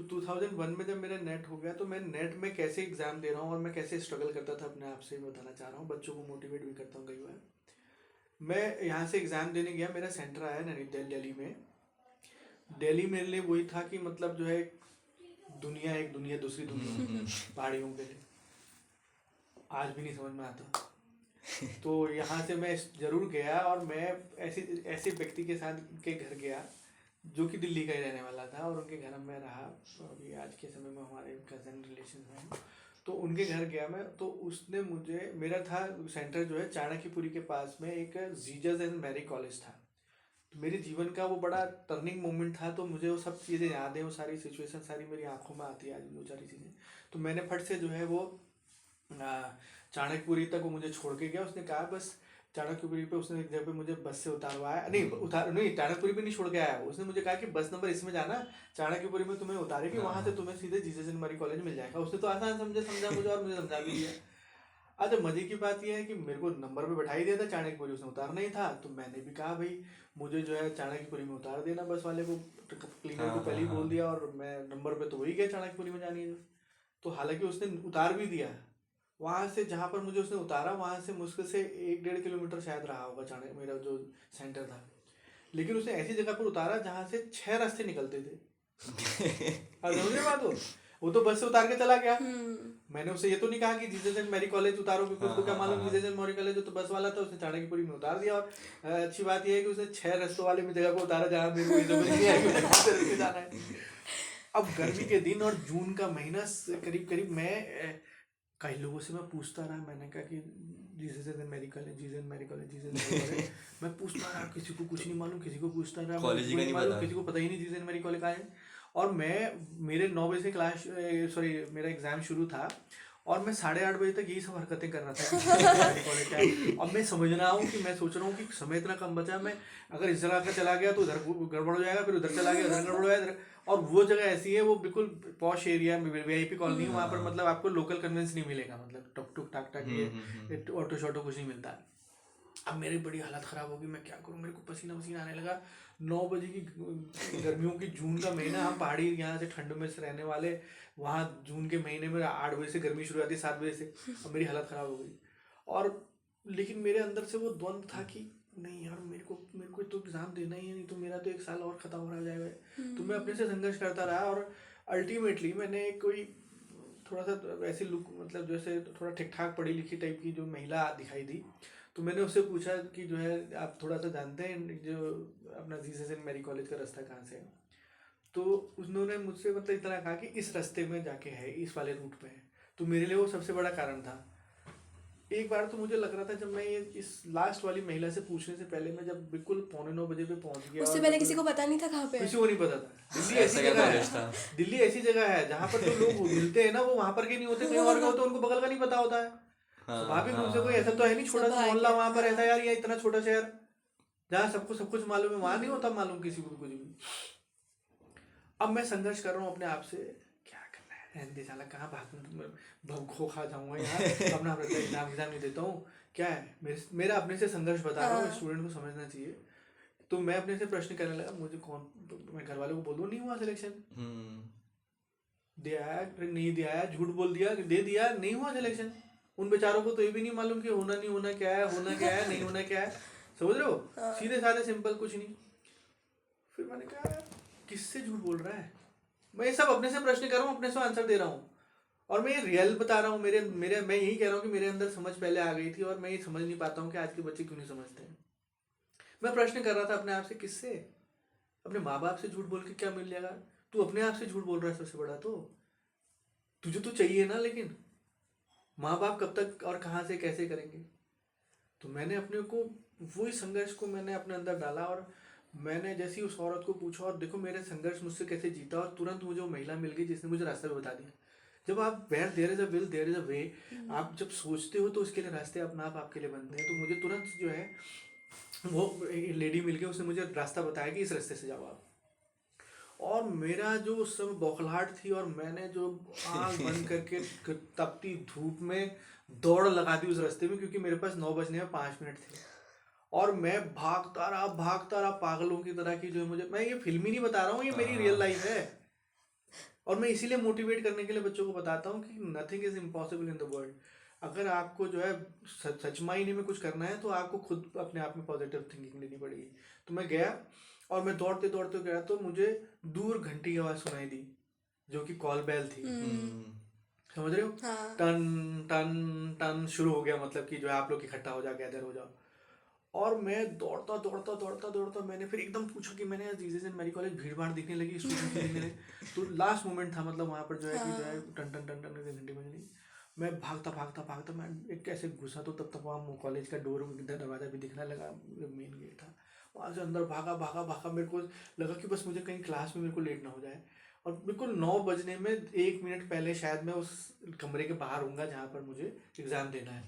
2001 में जब मेरा नेट हो गया तो मैं नेट में कैसे एग्जाम दे रहा हूँ और मैं कैसे स्ट्रगल करता था अपने आप से बताना चाह रहा हूँ, बच्चों को मोटिवेट भी करता हूँ कई बार। मैं यहाँ से एग्जाम देने गया, मेरा सेंटर आया नैनीताल दिल्ली में। दिल्ली मेरे लिए वही था कि मतलब जो है एक दुनिया दूसरी दुनिया पहाड़ियों के लिए, आज भी नहीं समझ में आता। तो यहाँ से मैं जरूर गया और मैं ऐसे व्यक्ति के साथ के घर गया जो कि दिल्ली का ही रहने वाला था, और उनके घर में रहा। अभी आज के समय में हमारे कजन रिलेशन में हैं, तो उनके घर गया मैं। तो उसने मुझे, मेरा था सेंटर जो है चाणक्यपुरी के पास में एक जीजस एंड मैरी कॉलेज था। तो मेरे जीवन का वो बड़ा टर्निंग मोमेंट था। तो मुझे वो सब चीज़ें याद है, वो सारी सिचुएशन सारी मेरी आंखों में आती है आज, वो सारी चीज़ें। तो मैंने फट से जो है वो चाणक्यपुरी तक वो मुझे छोड़ के गया। उसने कहा बस चाणक्यपुरी पे उसने एक जगह पे मुझे बस से उतारवाया, नहीं चाणक्यपुरी पे नहीं छोड़ के आया। उसने मुझे कहा कि बस नंबर इसमें जाना, चाणक्यपुरी में तुम्हें उतारेगी, वहां से तुम्हें सीधे जीसस एंड मैरी कॉलेज मिल जाएगा। उसने तो आसान समझा मुझे, और मुझे समझा भी दिया। अच्छा, मजे की बात यह है कि मेरे को नंबर पे बैठा ही दिया था, चाणक्यपुरी उसने उतारना ही था। तो मैंने भी कहा भाई मुझे जो है चाणक्यपुरी में उतार देना, बस वाले को, क्लीनर को पहले ही बोल दिया, और मैं नंबर पे तो वही गया चाणक्यपुरी में जानी है। तो हालांकि उसने उतार भी दिया। वहां से जहाँ पर मुझे उसने उतारा, वहां से मुश्किल से 1-1.5 किलोमीटर शायद रहा होगा चाणक्य मेरा जो सेंटर था। लेकिन उसने ऐसी जगह पर उतारा जहाँ से 6 रास्ते निकलते थे। समझ रहे बात? वो तो बस से उतार के चला गया। मैंने उसे ये तो नहीं कहा कि जीसस एंड मैरी कॉलेज उतारो, क्योंकि उसको क्या मालूम जीसस एंड मैरी कॉलेज तो बस वाला था। उसने चाणक्यपुरी में उतार दिया। और अच्छी बात यह है कि उसने 6 रास्तों वाले में जगह को उतारा जहाँ मेरे को समझ नहीं आया कि मुझे कहाँ से रख के जाना है। अब गर्मी के दिन और जून का महीना करीब करीब, मैं कई लोगों से मैं पूछता रहा। मैंने कहा कि Jesus and Mary college, Jesus and Mary college, Jesus and Mary college. मैं पूछता रहा, किसी को कुछ नहीं मालूम, किसी को पूछता रहा, कॉलेज ही का नहीं पता, किसी को पता ही नहीं जीसस एंड मैरी कॉलेज कहाँ है। और मेरे 9 बजे से क्लास, सॉरी मेरा एग्जाम शुरू था, और मैं 8:30 बजे तक यही सब हरकतें कर रहा था कि कॉलेज क्या है। अब मैं समझ रहा हूँ कि मैं सोच रहा हूँ कि समय इतना कम बचा, मैं अगर इस जगह का चला गया तो उधर गड़बड़ हो जाएगा, फिर उधर चला गया उधर गड़बड़ हो जाएगा। और वो जगह ऐसी है, वो बिल्कुल पॉश एरिया में, वीआईपी कॉलोनी है वहाँ पर, मतलब आपको लोकल कन्वेंस नहीं मिलेगा, मतलब टुक टुक टाक टाक ये ऑटो शॉटो कुछ नहीं मिलता। अब मेरी बड़ी हालत ख़राब होगी, मैं क्या करूँ, मेरे को पसीना पसीना आने लगा। 9 बजे की गर्मियों की, जून का महीना, हम पहाड़ी यहाँ से ठंड में से रहने वाले, वहाँ जून के महीने में 8 बजे से गर्मी शुरू होती है, 7 बजे से। अब मेरी हालत ख़राब हो गई। और लेकिन मेरे अंदर से वो द्वंद था कि नहीं यार, मेरे को तो एग्ज़ाम देना ही है, नहीं तो मेरा तो 1 साल और ख़त्म हो जाएगा। तो मैं अपने से संघर्ष करता रहा, और अल्टीमेटली मैंने कोई थोड़ा सा ऐसी लुक, मतलब जैसे थोड़ा ठीक ठाक पढ़ी लिखी टाइप की जो महिला दिखाई दी। तो मैंने उससे पूछा कि जो है आप थोड़ा सा जानते हैं जो अपना जीसस एंड मैरी कॉलेज का रास्ता कहाँ से है। तो उन्होंने मुझसे मतलब इतना कहा कि इस रास्ते में जाके है, इस वाले रूट पे है। तो मेरे लिए वो सबसे बड़ा कारण था। एक बार तो मुझे लग रहा था, जब मैं ये इस लास्ट वाली महिला से पूछने से पहले, मैं जब बिल्कुल 8:45 बजे पे पहुंच गया, उससे पहले किसी को पता नहीं था कहाँ पे है? किसी को नहीं पता था। दिल्ली ऐसी जगह है जहाँ पर जो लोग मिलते हैं ना, वो वहां पर के नहीं होते, कहीं और के होते, उनको बगल का नहीं पता होता है। स्वाभाविक रूप से कोई ऐसा तो है नहीं, छोटा सा मोहल्ला वहां पर ऐसा यार, या इतना छोटा शहर जहाँ सबको सब कुछ मालूम है, वहां नहीं होता मालूम किसी को भी कुछ भी। अब मैं संघर्ष कर रहा हूँ अपने आप से, क्या करना है, रहने दे साला, कहाँ भाग खो खा जाऊंगा यार, अपना एग्जाम नहीं देता हूँ। क्या है, मेरा अपने से संघर्ष बता रहा हूँ, स्टूडेंट को समझना चाहिए। तो मैं अपने से प्रश्न करने लगा, मुझे कौन, मैं घर वालों को बोल दूँ नहीं हुआ सिलेक्शन, दिया नहीं दिया, झूठ बोल दिया, दे दिया, नहीं हुआ सिलेक्शन। उन बेचारों को तो ये भी नहीं मालूम कि होना नहीं होना क्या है, होना क्या है नहीं होना क्या है। समझ रहे हो, सीधे साधे सिंपल, कुछ नहीं। फिर मैंने कहा किससे झूठ बोल रहा है, मैं ये सब अपने से प्रश्न कर रहा हूँ, अपने से आंसर दे रहा हूँ, और मैं ये रियल बता रहा हूँ। मेरे मैं यही कह रहा हूँ कि मेरे अंदर समझ पहले आ गई थी, और मैं ये समझ नहीं पाता हूँ कि आज के बच्चे क्यों नहीं समझते हैं। मैं प्रश्न कर रहा था अपने आप से, किससे, अपने माँ बाप से झूठ बोल के क्या मिल जाएगा, तू अपने आप से झूठ बोल रहा है सबसे बड़ा, तो तुझे तो चाहिए ना, लेकिन माँ बाप कब तक और कहाँ से कैसे करेंगे। तो मैंने अपने को, वही संघर्ष को मैंने अपने अंदर डाला, और मैंने जैसे ही उस औरत को पूछा, और देखो मेरे संघर्ष मुझसे कैसे जीता, और तुरंत मुझे वो महिला मिल गई जिसने मुझे रास्ता भी बता दिया। जब आप where there is a will there is a way, आप जब सोचते हो तो उसके लिए रास्ते अपना आप आपके लिए बनते हैं। तो मुझे तुरंत जो है वो लेडी मिल गई, उसने मुझे रास्ता बताया कि इस रास्ते से जाओ आप। और मेरा जो उस समय बौखलाहट थी, और मैंने जो आँख बंद करके तपती धूप में दौड़ लगा दी उस रास्ते में, क्योंकि मेरे पास 9 बजने में 5 मिनट थे, और मैं भागता रहा पागलों की तरह की, जो मुझे, मैं ये फिल्मी नहीं बता रहा हूँ, ये मेरी रियल लाइफ है। और मैं इसीलिए मोटिवेट करने के लिए बच्चों को बताता हूँ कि nothing is impossible in the world. अगर आपको जो है सच मायने में कुछ करना है तो आपको खुद अपने आप में पॉजिटिव थिंकिंग लेनी पड़ेगी। तो मैं गया और मैं दौड़ते दौड़ते गया तो मुझे दूर घंटी की आवाज़ सुनाई दी, जो कि कॉल बेल थी। समझ रहे हो? हाँ टन टन टन शुरू हो गया, मतलब कि जो है आप लोग इकट्ठा हो जाओ, गैदर हो जाओ। और मैं दौड़ता दौड़ता दौड़ता दौड़ता मैंने फिर एकदम पूछा कि मैंने जीजेस एंड मेरी कॉलेज भीड़ भाड़ दिखने लगी, स्टूडेंट दिखने लगे। तो लास्ट मोमेंट था, मतलब वहाँ पर जो है कि जो है टन टन टन टन करके घंटी बज रही। मैं भागता भागता भागता मैं एक कैसे घुसा, तो तब तक वहाँ कॉलेज का डोर दरवाजा भी दिखने लगा, मेन गेट था। वहाँ से अंदर भागा भागा भागा, मेरे को लगा कि बस मुझे कहीं क्लास में मेरे को लेट ना हो जाए। और बिल्कुल 9 बजने में 1 मिनट पहले शायद मैं उस कमरे के बाहर हूँगा जहाँ पर मुझे एग्ज़ाम देना है।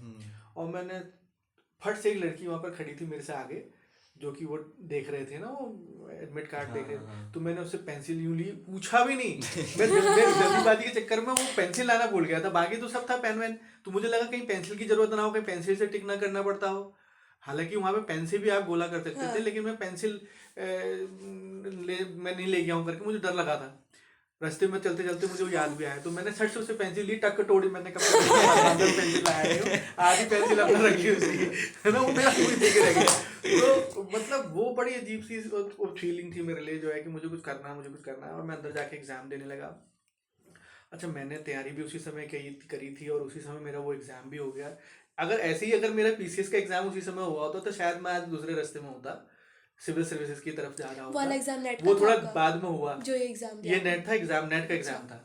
और मैंने फट से एक लड़की वहाँ पर खड़ी थी मेरे से आगे, जो कि वो देख रहे थे ना, वो एडमिट कार्ड देख रहे थे। तो मैंने उससे पेंसिल यूँ ली, पूछा भी नहीं। मैं जल्दीबाजी के चक्कर में वो पेंसिल लाना भूल गया था, बाकी तो सब था पेन वेन। तो मुझे लगा कहीं पेंसिल की जरूरत ना हो, कहीं पेंसिल से टिक ना करना पड़ता हो। हालांकि वहाँ पे पेन से भी आप गोला कर सकते थे, लेकिन मैं पेंसिल मैं नहीं ले गया हूँ करके मुझे डर लगा था। रास्ते में चलते चलते मुझे वो याद भी आया, तो मैंने सट से उससे पेंसिल ली, टक तोड़ी। मैंने कहा पेंसिल लाया, आधी पेंसिल अपना रखी उसकी, है ना, वो मेरा पूरी देखे रह गया। तो मतलब वो बड़ी अजीब सी फीलिंग थी मेरे लिए, जो है कि मुझे कुछ करना है, मुझे कुछ करना है। और मैं अंदर जाके एग्जाम देने लगा। अच्छा, मैंने तैयारी भी उसी समय करी थी और उसी समय मेरा वो एग्जाम भी हो गया। अगर ऐसे ही अगर मेरा पीसीएस का एग्जाम उसी समय हुआ होता तो शायद मैं आज दूसरे रास्ते में होता, सिविल सर्विसेज की तरफ जा रहा होता। वाला एग्जाम नेट वो का थोड़ा था आपका? बाद में हुआ। जो एग्जाम ये नेट था एग्जाम, नेट का एग्जाम था।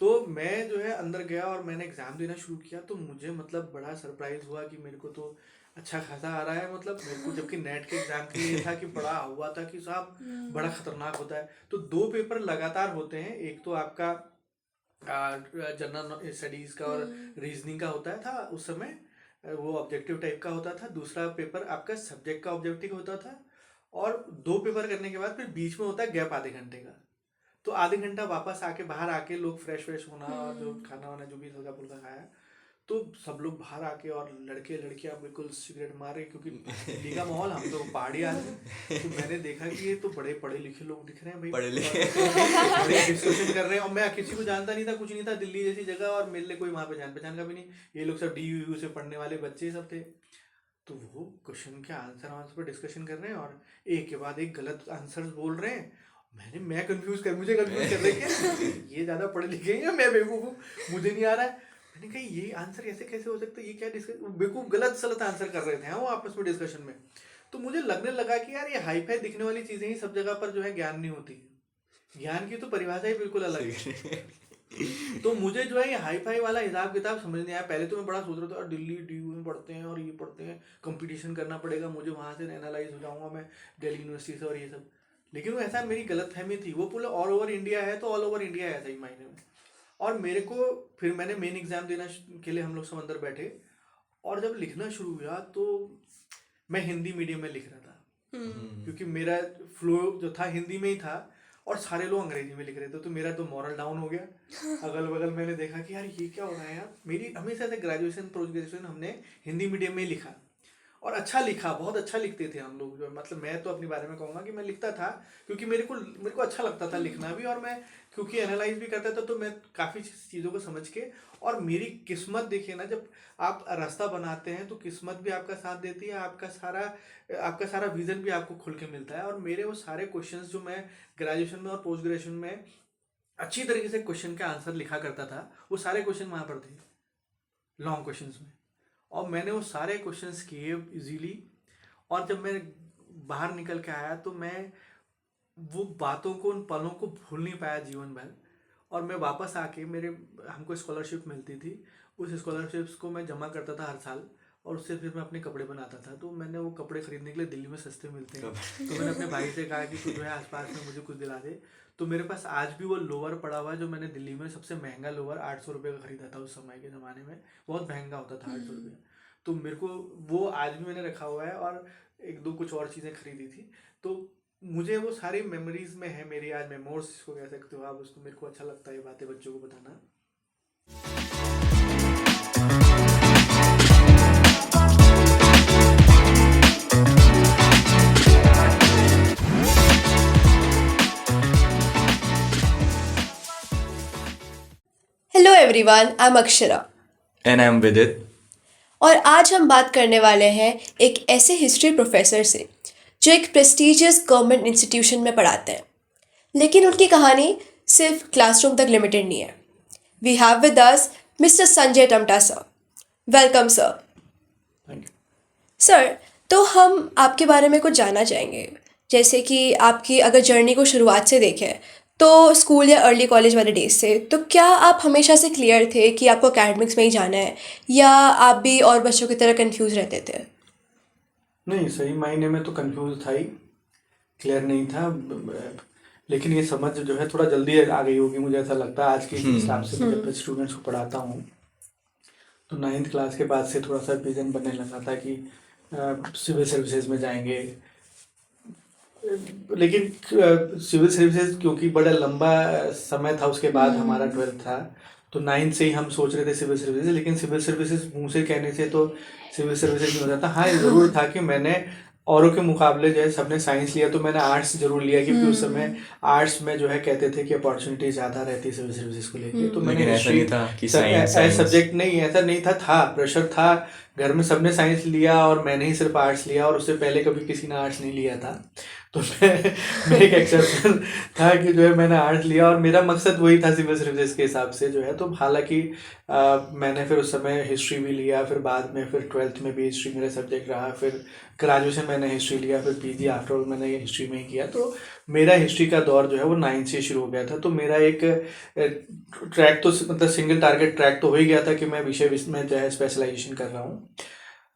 तो मैं जो है अंदर गया और मैंने एग्जाम देना शुरू किया। तो मुझे मतलब बड़ा सरप्राइज हुआ कि मेरे को तो अच्छा खासा आ रहा है, मतलब मेरे को, जबकि नेट के एग्जाम के लिए था कि बड़ा हुआ था कि साहब बड़ा खतरनाक होता है। तो 2 पेपर लगातार होते हैं, एक तो आपका जनरल स्टडीज का और रीजनिंग का होता था उस समय, वो ऑब्जेक्टिव टाइप का होता था। दूसरा पेपर आपका सब्जेक्ट का ऑब्जेक्टिव होता था। और 2 पेपर करने के बाद फिर बीच में होता है गैप आधे घंटे का। तो आधे घंटा वापस आके बाहर आके लोग फ्रेश होना और जो खाना वाना जो भी हल्का फुल्का खाया, तो सब लोग बाहर आके और लड़के लड़कियां बिल्कुल सिगरेट मार रहे, क्योंकि दिल्ली का माहौल, हम तो पहाड़ी आदमी। तो मैंने देखा कि ये तो बड़े पढ़े लिखे लोग दिख रहे हैं भाई, बड़े डिस्कशन कर रहे हैं। और मैं किसी को जानता नहीं था, कुछ नहीं था, दिल्ली जैसी जगह, और मेरे लिए कोई वहाँ पे जान पहचान का भी नहीं। ये लोग सब DU से पढ़ने वाले बच्चे सब थे। तो वो क्वेश्चन के आंसर पर डिस्कशन कर रहे हैं और एक के बाद एक गलत आंसर बोल रहे हैं। मुझे कंफ्यूज कर रहे हैं कि ये ज़्यादा पढ़े लिखे हैं या मैं बेवकूफ़ हूँ, मुझे नहीं आ रहा है। मैंने कहा ये आंसर ऐसे कैसे हो सकता है, ये क्या बेवकूफ़ गलत सलत आंसर कर रहे थे वो आपस में डिस्कशन में। तो मुझे लगने लगा कि यार ये हाई फाई दिखने वाली चीज़ें ही सब जगह पर जो है ज्ञान नहीं होती, ज्ञान की तो परिभाषा ही बिल्कुल अलग है। तो मुझे जो है ये हाई फाई वाला हिसाब किताब समझ नहीं आया। पहले तो मैं बड़ा सोच रहा था, और दिल्ली DU में पढ़ते हैं और ये पढ़ते हैं, कंपटीशन करना पड़ेगा मुझे, वहाँ से एनालाइज हो जाऊँगा मैं दिल्ली यूनिवर्सिटी से और ये सब। लेकिन वो ऐसा मेरी गलत फहमी थी, वो पूरा ऑल ओवर इंडिया है तो ऑल ओवर इंडिया है सही मायने में। और मेरे को फिर मैंने मेन एग्जाम देना के लिए हम लोग सब अंदर बैठे, और जब लिखना शुरू हुआ तो मैं हिंदी मीडियम में लिख रहा था, क्योंकि मेरा फ्लो जो था हिंदी में ही था और सारे लोग अंग्रेजी में लिख रहे थे। तो मेरा तो मॉरल डाउन हो गया। अगल बगल मैंने देखा कि यार ये क्या हो रहा है यार। मेरी हमेशा से ग्रेजुएशन पोस्ट ग्रेजुएशन हमने हिंदी मीडियम में ही लिखा, और अच्छा लिखा, बहुत अच्छा लिखते थे हम लोग। जो मतलब मैं तो अपने बारे में कहूँगा कि मैं लिखता था, क्योंकि मेरे को अच्छा लगता था लिखना भी, और मैं क्योंकि एनालाइज भी करता था, तो मैं काफ़ी चीज़ों को समझ के। और मेरी किस्मत देखिए ना, जब आप रास्ता बनाते हैं तो किस्मत भी आपका साथ देती है, आपका सारा विजन भी आपको खुल के मिलता है। और मेरे वो सारे क्वेश्चंस जो मैं ग्रेजुएशन में और पोस्ट ग्रेजुएशन में अच्छी तरीके से क्वेश्चन का आंसर लिखा करता था, वो सारे क्वेश्चन वहाँ पर थे लॉन्ग क्वेश्चंस में, और मैंने वो सारे क्वेश्चंस किए इजीली। और जब मैं बाहर निकल के आया तो मैं वो बातों को, उन पलों को भूल नहीं पाया जीवन भर। और मैं वापस आके हमको स्कॉलरशिप मिलती थी, उस स्कॉलरशिप्स को मैं जमा करता था हर साल, और उससे फिर मैं अपने कपड़े बनाता था। तो मैंने वो कपड़े खरीदने के लिए, दिल्ली में सस्ते मिलते हैं, तो मैंने अपने भाई से कहा कि तू जो है आसपास में मुझे कुछ दिला दे। तो मेरे पास आज भी वो लोअर पड़ा हुआ है, जो मैंने दिल्ली में सबसे महंगा लोअर 800 रुपये का खरीदा था उस समय के ज़माने में, बहुत महंगा होता था 800 रुपये। तो मेरे को वो आज भी मैंने रखा हुआ है, और 1-2 कुछ और चीज़ें खरीदी थी। तो मुझे वो सारी मेमोरीज में है, मेरी आज मेमोरीज को कह सकते हो आप उसको। मेरे को अच्छा लगता है ये बातें बच्चों को बताना। everyone, I'm Akshara And I'm Vidit. और आज हम बात करने वाले हैं एक ऐसे हिस्ट्री प्रोफेसर से जो एक प्रेस्टिजियस गवर्नमेंट इंस्टीट्यूशन में पढ़ाते हैं, लेकिन उनकी कहानी सिर्फ क्लासरूम तक लिमिटेड नहीं है. We have with us mister Sanjay Tamta sir. Welcome sir. Thank you. Sir, तो हम आपके बारे में कुछ जानना चाहेंगे, जैसे कि आपकी अगर जर्नी को शुरुआत से देखें तो स्कूल या अर्ली कॉलेज वाले डेज से, तो क्या आप हमेशा से क्लियर थे कि आपको एकेडमिक्स में ही जाना है, या आप भी और बच्चों की तरह कंफ्यूज रहते थे? नहीं, सही मायने में तो कंफ्यूज था ही, क्लियर नहीं था. लेकिन ये समझ जो है थोड़ा जल्दी आ गई होगी, मुझे ऐसा लगता है. आज के हिसाब से मैं जब स्टूडेंट्स को पढ़ाता हूँ तो 9th क्लास के बाद से थोड़ा सा विजन बनने लगा था कि सिविल सर्विसेज में जाएंगे. लेकिन सिविल सर्विसेज क्योंकि बड़ा लंबा समय था, उसके बाद हमारा 12th था, तो 9th से ही हम सोच रहे थे सिविल सर्विसेज. लेकिन सिविल सर्विसेज मुंह से कहने से तो सिविल सर्विसेज नहीं हो जाता. हाँ, ये ज़रूर था कि मैंने औरों के मुकाबले जो है सबने साइंस लिया तो मैंने आर्ट्स जरूर लिया, क्योंकि उस समय आर्ट्स में जो है कहते थे कि अपॉर्चुनिटी ज़्यादा रहती है सिविल सर्विसेज को लेके. तो मैंने ऐसा नहीं था कि साइंस सब्जेक्ट नहीं, ऐसा नहीं था प्रेशर था. घर में सबने साइंस लिया और मैंने ही सिर्फ आर्ट्स लिया, और उससे पहले कभी किसी ने आर्ट्स नहीं लिया था. तो मैं एक एक्सेप्शन था कि जो है मैंने आर्ट्स लिया, और मेरा मकसद वही था सिविल सर्विसेज के हिसाब से जो है. तो हालांकि मैंने फिर उस समय हिस्ट्री भी लिया, फिर बाद में फिर 12th में भी हिस्ट्री मेरा सब्जेक्ट रहा, फिर ग्रेजुएशन मैंने हिस्ट्री लिया, फिर पीजी आफ्टर ऑल मैंने हिस्ट्री में ही किया. तो मेरा हिस्ट्री का दौर जो है वो 9th से शुरू हो गया था. तो मेरा एक ट्रैक तो मतलब सिंगल टारगेट ट्रैक तो हो ही गया था कि मैं विषय में जो है स्पेशलाइजेशन कर रहा हूँ.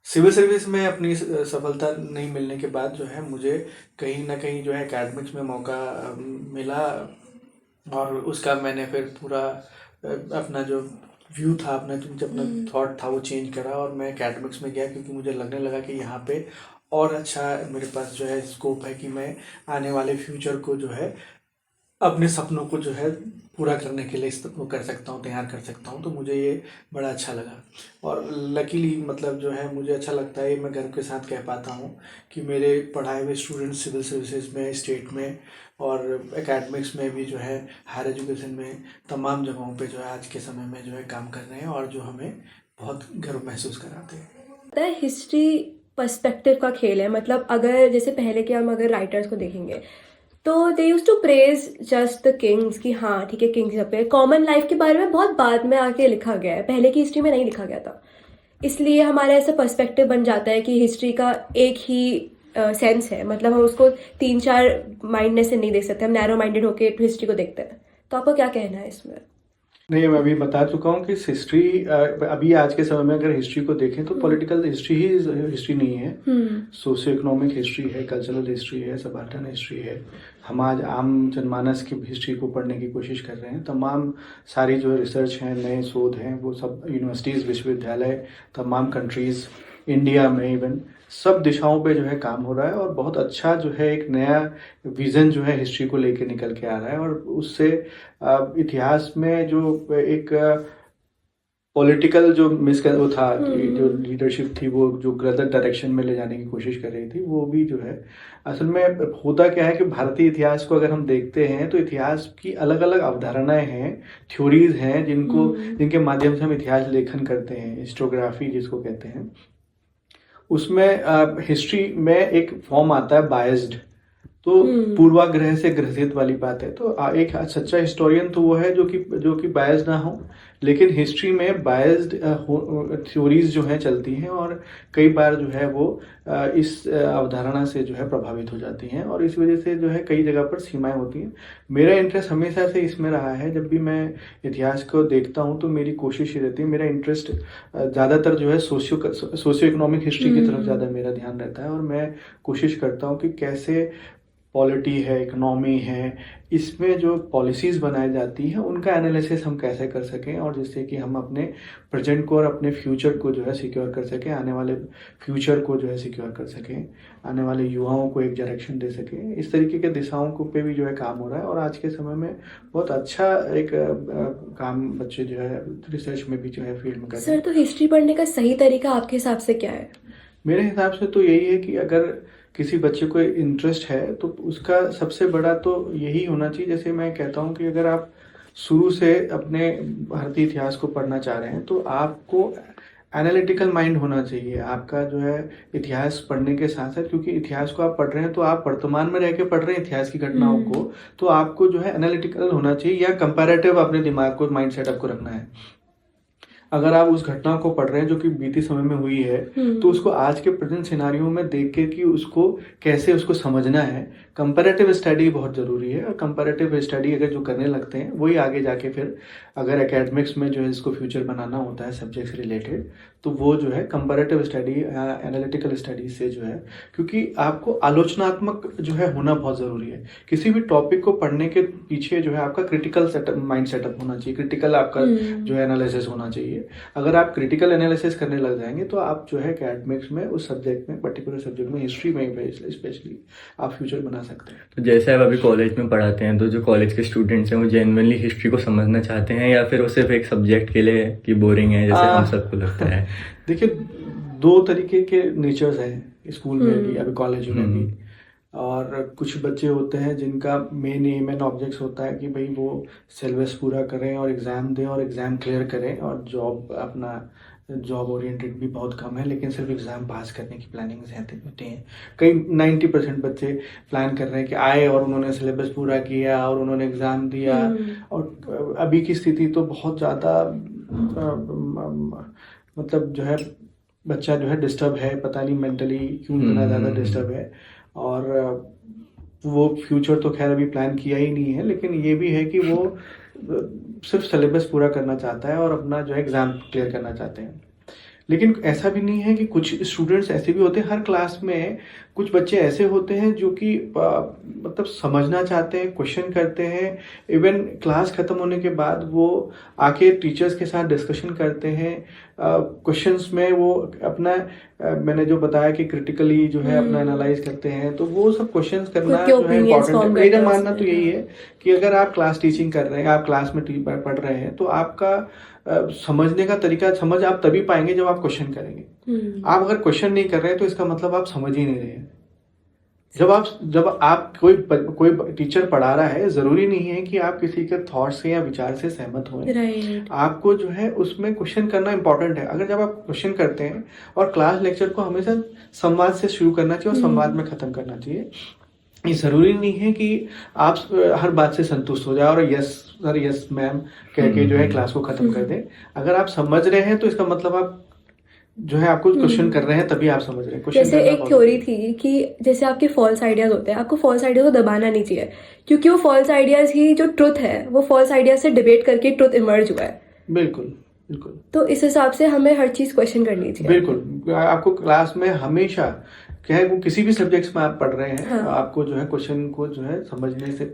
सिविल सर्विस में अपनी सफलता नहीं मिलने के बाद जो है मुझे कहीं ना कहीं जो है एकेडमिक्स में मौका मिला, और उसका मैंने फिर पूरा अपना जो व्यू था, अपना थॉट था वो चेंज करा, और मैं एकेडमिक्स में गया, क्योंकि मुझे लगने लगा कि यहाँ पे और अच्छा मेरे पास जो है स्कोप है कि मैं आने वाले फ्यूचर को जो है अपने सपनों को जो है पूरा करने के लिए वो कर सकता हूँ, तैयार कर सकता हूँ. तो मुझे ये बड़ा अच्छा लगा, और लकीली मतलब जो है मुझे अच्छा लगता है, मैं गर्व के साथ कह पाता हूँ कि मेरे पढ़ाए हुए स्टूडेंट्स सिविल सर्विसेज में, स्टेट में और एकेडमिक्स में भी जो है, हायर एजुकेशन में, तमाम जगहों पे जो है आज के समय में जो है काम कर रहे हैं, और जो हमें बहुत गर्व महसूस कराते हैं. हिस्ट्री पर्सपेक्टिव का खेल है. मतलब अगर जैसे पहले के हम अगर राइटर्स को देखेंगे तो they used to praise just the kings, कि हाँ ठीक है किंग्स पे. कॉमन लाइफ के बारे में बहुत बाद में आके लिखा गया है, पहले की हिस्ट्री में नहीं लिखा गया था. इसलिए हमारा ऐसा पर्सपेक्टिव बन जाता है कि हिस्ट्री का एक ही सेंस है. मतलब हम उसको 3-4 माइंड से नहीं देख सकते, हम नैरो माइंडेड होकर हिस्ट्री को देखते हैं. तो आपको क्या कहना है इसमें? नहीं, मैं अभी बता चुका हूँ कि हिस्ट्री अभी आज के समय में अगर हिस्ट्री को देखें तो पॉलिटिकल हिस्ट्री ही हिस्ट्री नहीं है. सोशियो इकोनॉमिक हिस्ट्री है, कल्चरल हिस्ट्री है, सबाल्टर्न हिस्ट्री है. हम आज आम जनमानस की हिस्ट्री को पढ़ने की कोशिश कर रहे हैं. तमाम सारी जो रिसर्च हैं, नए शोध हैं, वो सब यूनिवर्सिटीज़, विश्वविद्यालय, तमाम कंट्रीज़, इंडिया में इवन सब दिशाओं पे जो है काम हो रहा है, और बहुत अच्छा जो है एक नया विज़न जो है हिस्ट्री को लेके निकल के आ रहा है. और उससे इतिहास में जो एक पॉलिटिकल जो वो था, जो लीडरशिप थी, वो जो गलत डायरेक्शन में ले जाने की कोशिश कर रही थी, वो भी जो है असल में होता क्या है कि भारतीय इतिहास को अगर हम देखते हैं तो इतिहास की अलग अलग अवधारणाएं हैं, थ्योरीज हैं, जिनके माध्यम से हम इतिहास लेखन करते हैं, हिस्टोग्राफी जिसको कहते हैं. उसमें हिस्ट्री में एक फॉर्म आता है बायस्ड, तो पूर्वाग्रह से ग्रसित वाली बात है. तो एक सच्चा हिस्टोरियन तो वो है जो कि बायस्ड ना हो, लेकिन हिस्ट्री में बायस्ड थ्योरीज जो हैं चलती हैं, और कई बार जो है वो इस अवधारणा से जो है प्रभावित हो जाती हैं, और इस वजह से जो है कई जगह पर सीमाएं होती हैं. मेरा इंटरेस्ट हमेशा से इसमें रहा है. जब भी मैं इतिहास को देखता हूँ तो मेरी कोशिश ये रहती है, मेरा इंटरेस्ट ज़्यादातर जो है सोशियो इकोनॉमिक हिस्ट्री की तरफ ज़्यादा मेरा ध्यान रहता है, और मैं कोशिश करता हूँ कि कैसे पॉलिटी है, इकोनॉमी है, इसमें जो पॉलिसीज़ बनाई जाती हैं उनका एनालिसिस हम कैसे कर सकें, और जिससे कि हम अपने प्रेजेंट को और अपने फ्यूचर को जो है सिक्योर कर सकें, आने वाले फ्यूचर को जो है सिक्योर कर सकें, आने वाले युवाओं को एक डायरेक्शन दे सकें. इस तरीके के दिशाओं को पे भी जो है काम हो रहा है, और आज के समय में बहुत अच्छा एक काम बच्चे जो है रिसर्च में भी जो है फील्ड में कर रहे हैं. सर, तो हिस्ट्री पढ़ने का सही तरीका आपके हिसाब से क्या है? मेरे हिसाब से तो यही है कि अगर किसी बच्चे को इंटरेस्ट है तो उसका सबसे बड़ा तो यही होना चाहिए. जैसे मैं कहता हूँ कि अगर आप शुरू से अपने भारतीय इतिहास को पढ़ना चाह रहे हैं तो आपको एनालिटिकल माइंड होना चाहिए। आपका जो है इतिहास पढ़ने के साथ साथ, क्योंकि इतिहास को आप पढ़ रहे हैं तो आप वर्तमान में रह के पढ़ रहे हैं इतिहास की घटनाओं को, तो आपको जो है एनालिटिकल होना चाहिए या कंपैरेटिव अपने दिमाग को, माइंड सेटअप को रखना है। अगर आप उस घटना को पढ़ रहे हैं जो कि बीते समय में हुई है तो उसको आज के प्रेजेंट सिनारियो में देख के कि उसको कैसे उसको समझना है। कंपैरेटिव स्टडी बहुत ज़रूरी है, और कंपैरेटिव स्टडी अगर जो करने लगते हैं वही आगे जाके फिर अगर एकेडमिक्स में जो है इसको फ्यूचर बनाना होता है सब्जेक्ट से रिलेटेड, तो वो जो है कंपैरेटिव स्टडी या एनालिटिकल स्टडी से जो है, क्योंकि आपको आलोचनात्मक जो है होना बहुत ज़रूरी है। किसी भी टॉपिक को पढ़ने के पीछे जो है आपका क्रिटिकल सेटअप, माइंड सेटअप होना चाहिए, क्रिटिकल आपका जो है एनालिसिस होना चाहिए। अगर आप क्रिटिकल एनालिसिस करने लग जाएंगे तो आप जो है एकेडमिक्स में उस सब्जेक्ट में, पर्टिकुलर सब्जेक्ट में, हिस्ट्री में स्पेशली आप फ्यूचर बना सकते हैं। तो जैसे आप अभी कॉलेज में पढ़ाते हैं, तो जो कॉलेज के स्टूडेंट्स हैं वो जेन्युइनली हिस्ट्री को समझना चाहते हैं, या फिर वो सिर्फ एक सब्जेक्ट के लिए कि बोरिंग है जैसे हम सबको लगता है? देखिए, दो तरीके के नेचर्स हैं स्कूल में भी, अभी कॉलेज में भी। और कुछ बच्चे होते हैं जिनका मेन एम एंड ऑब्जेक्ट्स होता है कि भाई वो सिलेबस पूरा करें और एग्ज़ाम दें और एग्ज़ाम क्लियर करें, और जॉब, अपना जॉब ओरिएंटेड भी बहुत कम है, लेकिन सिर्फ एग्ज़ाम पास करने की प्लानिंग होती हैं। कई 90% बच्चे प्लान कर रहे हैं कि आए और उन्होंने सिलेबस पूरा किया और उन्होंने एग्ज़ाम दिया। और अभी की स्थिति तो बहुत ज़्यादा मतलब जो है बच्चा जो है डिस्टर्ब है, पता नहीं मेंटली क्यों इतना ज़्यादा डिस्टर्ब है। और वो फ्यूचर तो खैर अभी प्लान किया ही नहीं है, लेकिन ये भी है कि वो सिर्फ सिलेबस पूरा करना चाहता है और अपना जो है एग्ज़ाम क्लियर करना चाहते हैं। लेकिन ऐसा भी नहीं है कि कुछ स्टूडेंट्स ऐसे भी होते हैं, हर क्लास में कुछ बच्चे ऐसे होते हैं जो कि मतलब समझना चाहते हैं, क्वेश्चन करते हैं। इवन क्लास ख़त्म होने के बाद वो आके टीचर्स के साथ डिस्कशन करते हैं। क्वेश्चंस में वो अपना मैंने जो बताया कि क्रिटिकली जो है अपना एनालाइज करते हैं, तो वो सब क्वेश्चंस करना जो है इम्पॉर्टेंट है। मेरा मानना तो यही है कि अगर आप क्लास टीचिंग कर रहे हैं, आप क्लास में पढ़ रहे हैं, तो आपका समझने का तरीका समझ आप तभी पाएंगे जब आप क्वेश्चन करेंगे। आप अगर क्वेश्चन नहीं कर रहे हैं तो इसका मतलब आप समझ ही नहीं रहे हैं। जब आप कोई टीचर पढ़ा रहा है, जरूरी नहीं है कि आप किसी के थॉट से या विचार से सहमत हों। आपको जो है उसमें क्वेश्चन करना इंपॉर्टेंट है। अगर जब आप क्वेश्चन करते हैं, और क्लास लेक्चर को हमेशा संवाद से शुरू करना चाहिए और संवाद में खत्म करना चाहिए। ये जरूरी नहीं है कि आप हर बात से संतुष्ट हो जाए और यस सर, यस मैम कह के जो है क्लास को खत्म कर दें। अगर आप समझ रहे हैं तो इसका मतलब आप जो है आपको क्वेश्चन कर रहे हैं, तभी आप समझ रहे हैं। जैसे एक थ्योरी थी कि जैसे आपके फॉल्स आइडियाज होते हैं, आपको फॉल्स आइडियाज को दबाना नहीं चाहिए, क्योंकि वो फॉल्स आइडियाज ही जो ट्रुथ है, वो फॉल्स आइडियाज से डिबेट करके ट्रुथ इमर्ज हुआ है। बिल्कुल बिल्कुल। तो इस हिसाब से हमें हर चीज क्वेश्चन करनी चाहिए। बिल्कुल, आपको क्लास में हमेशा क्या है, वो किसी भी सब्जेक्ट्स में आप पढ़ रहे हैं, हाँ। आपको जो है क्वेश्चन को जो है समझने से,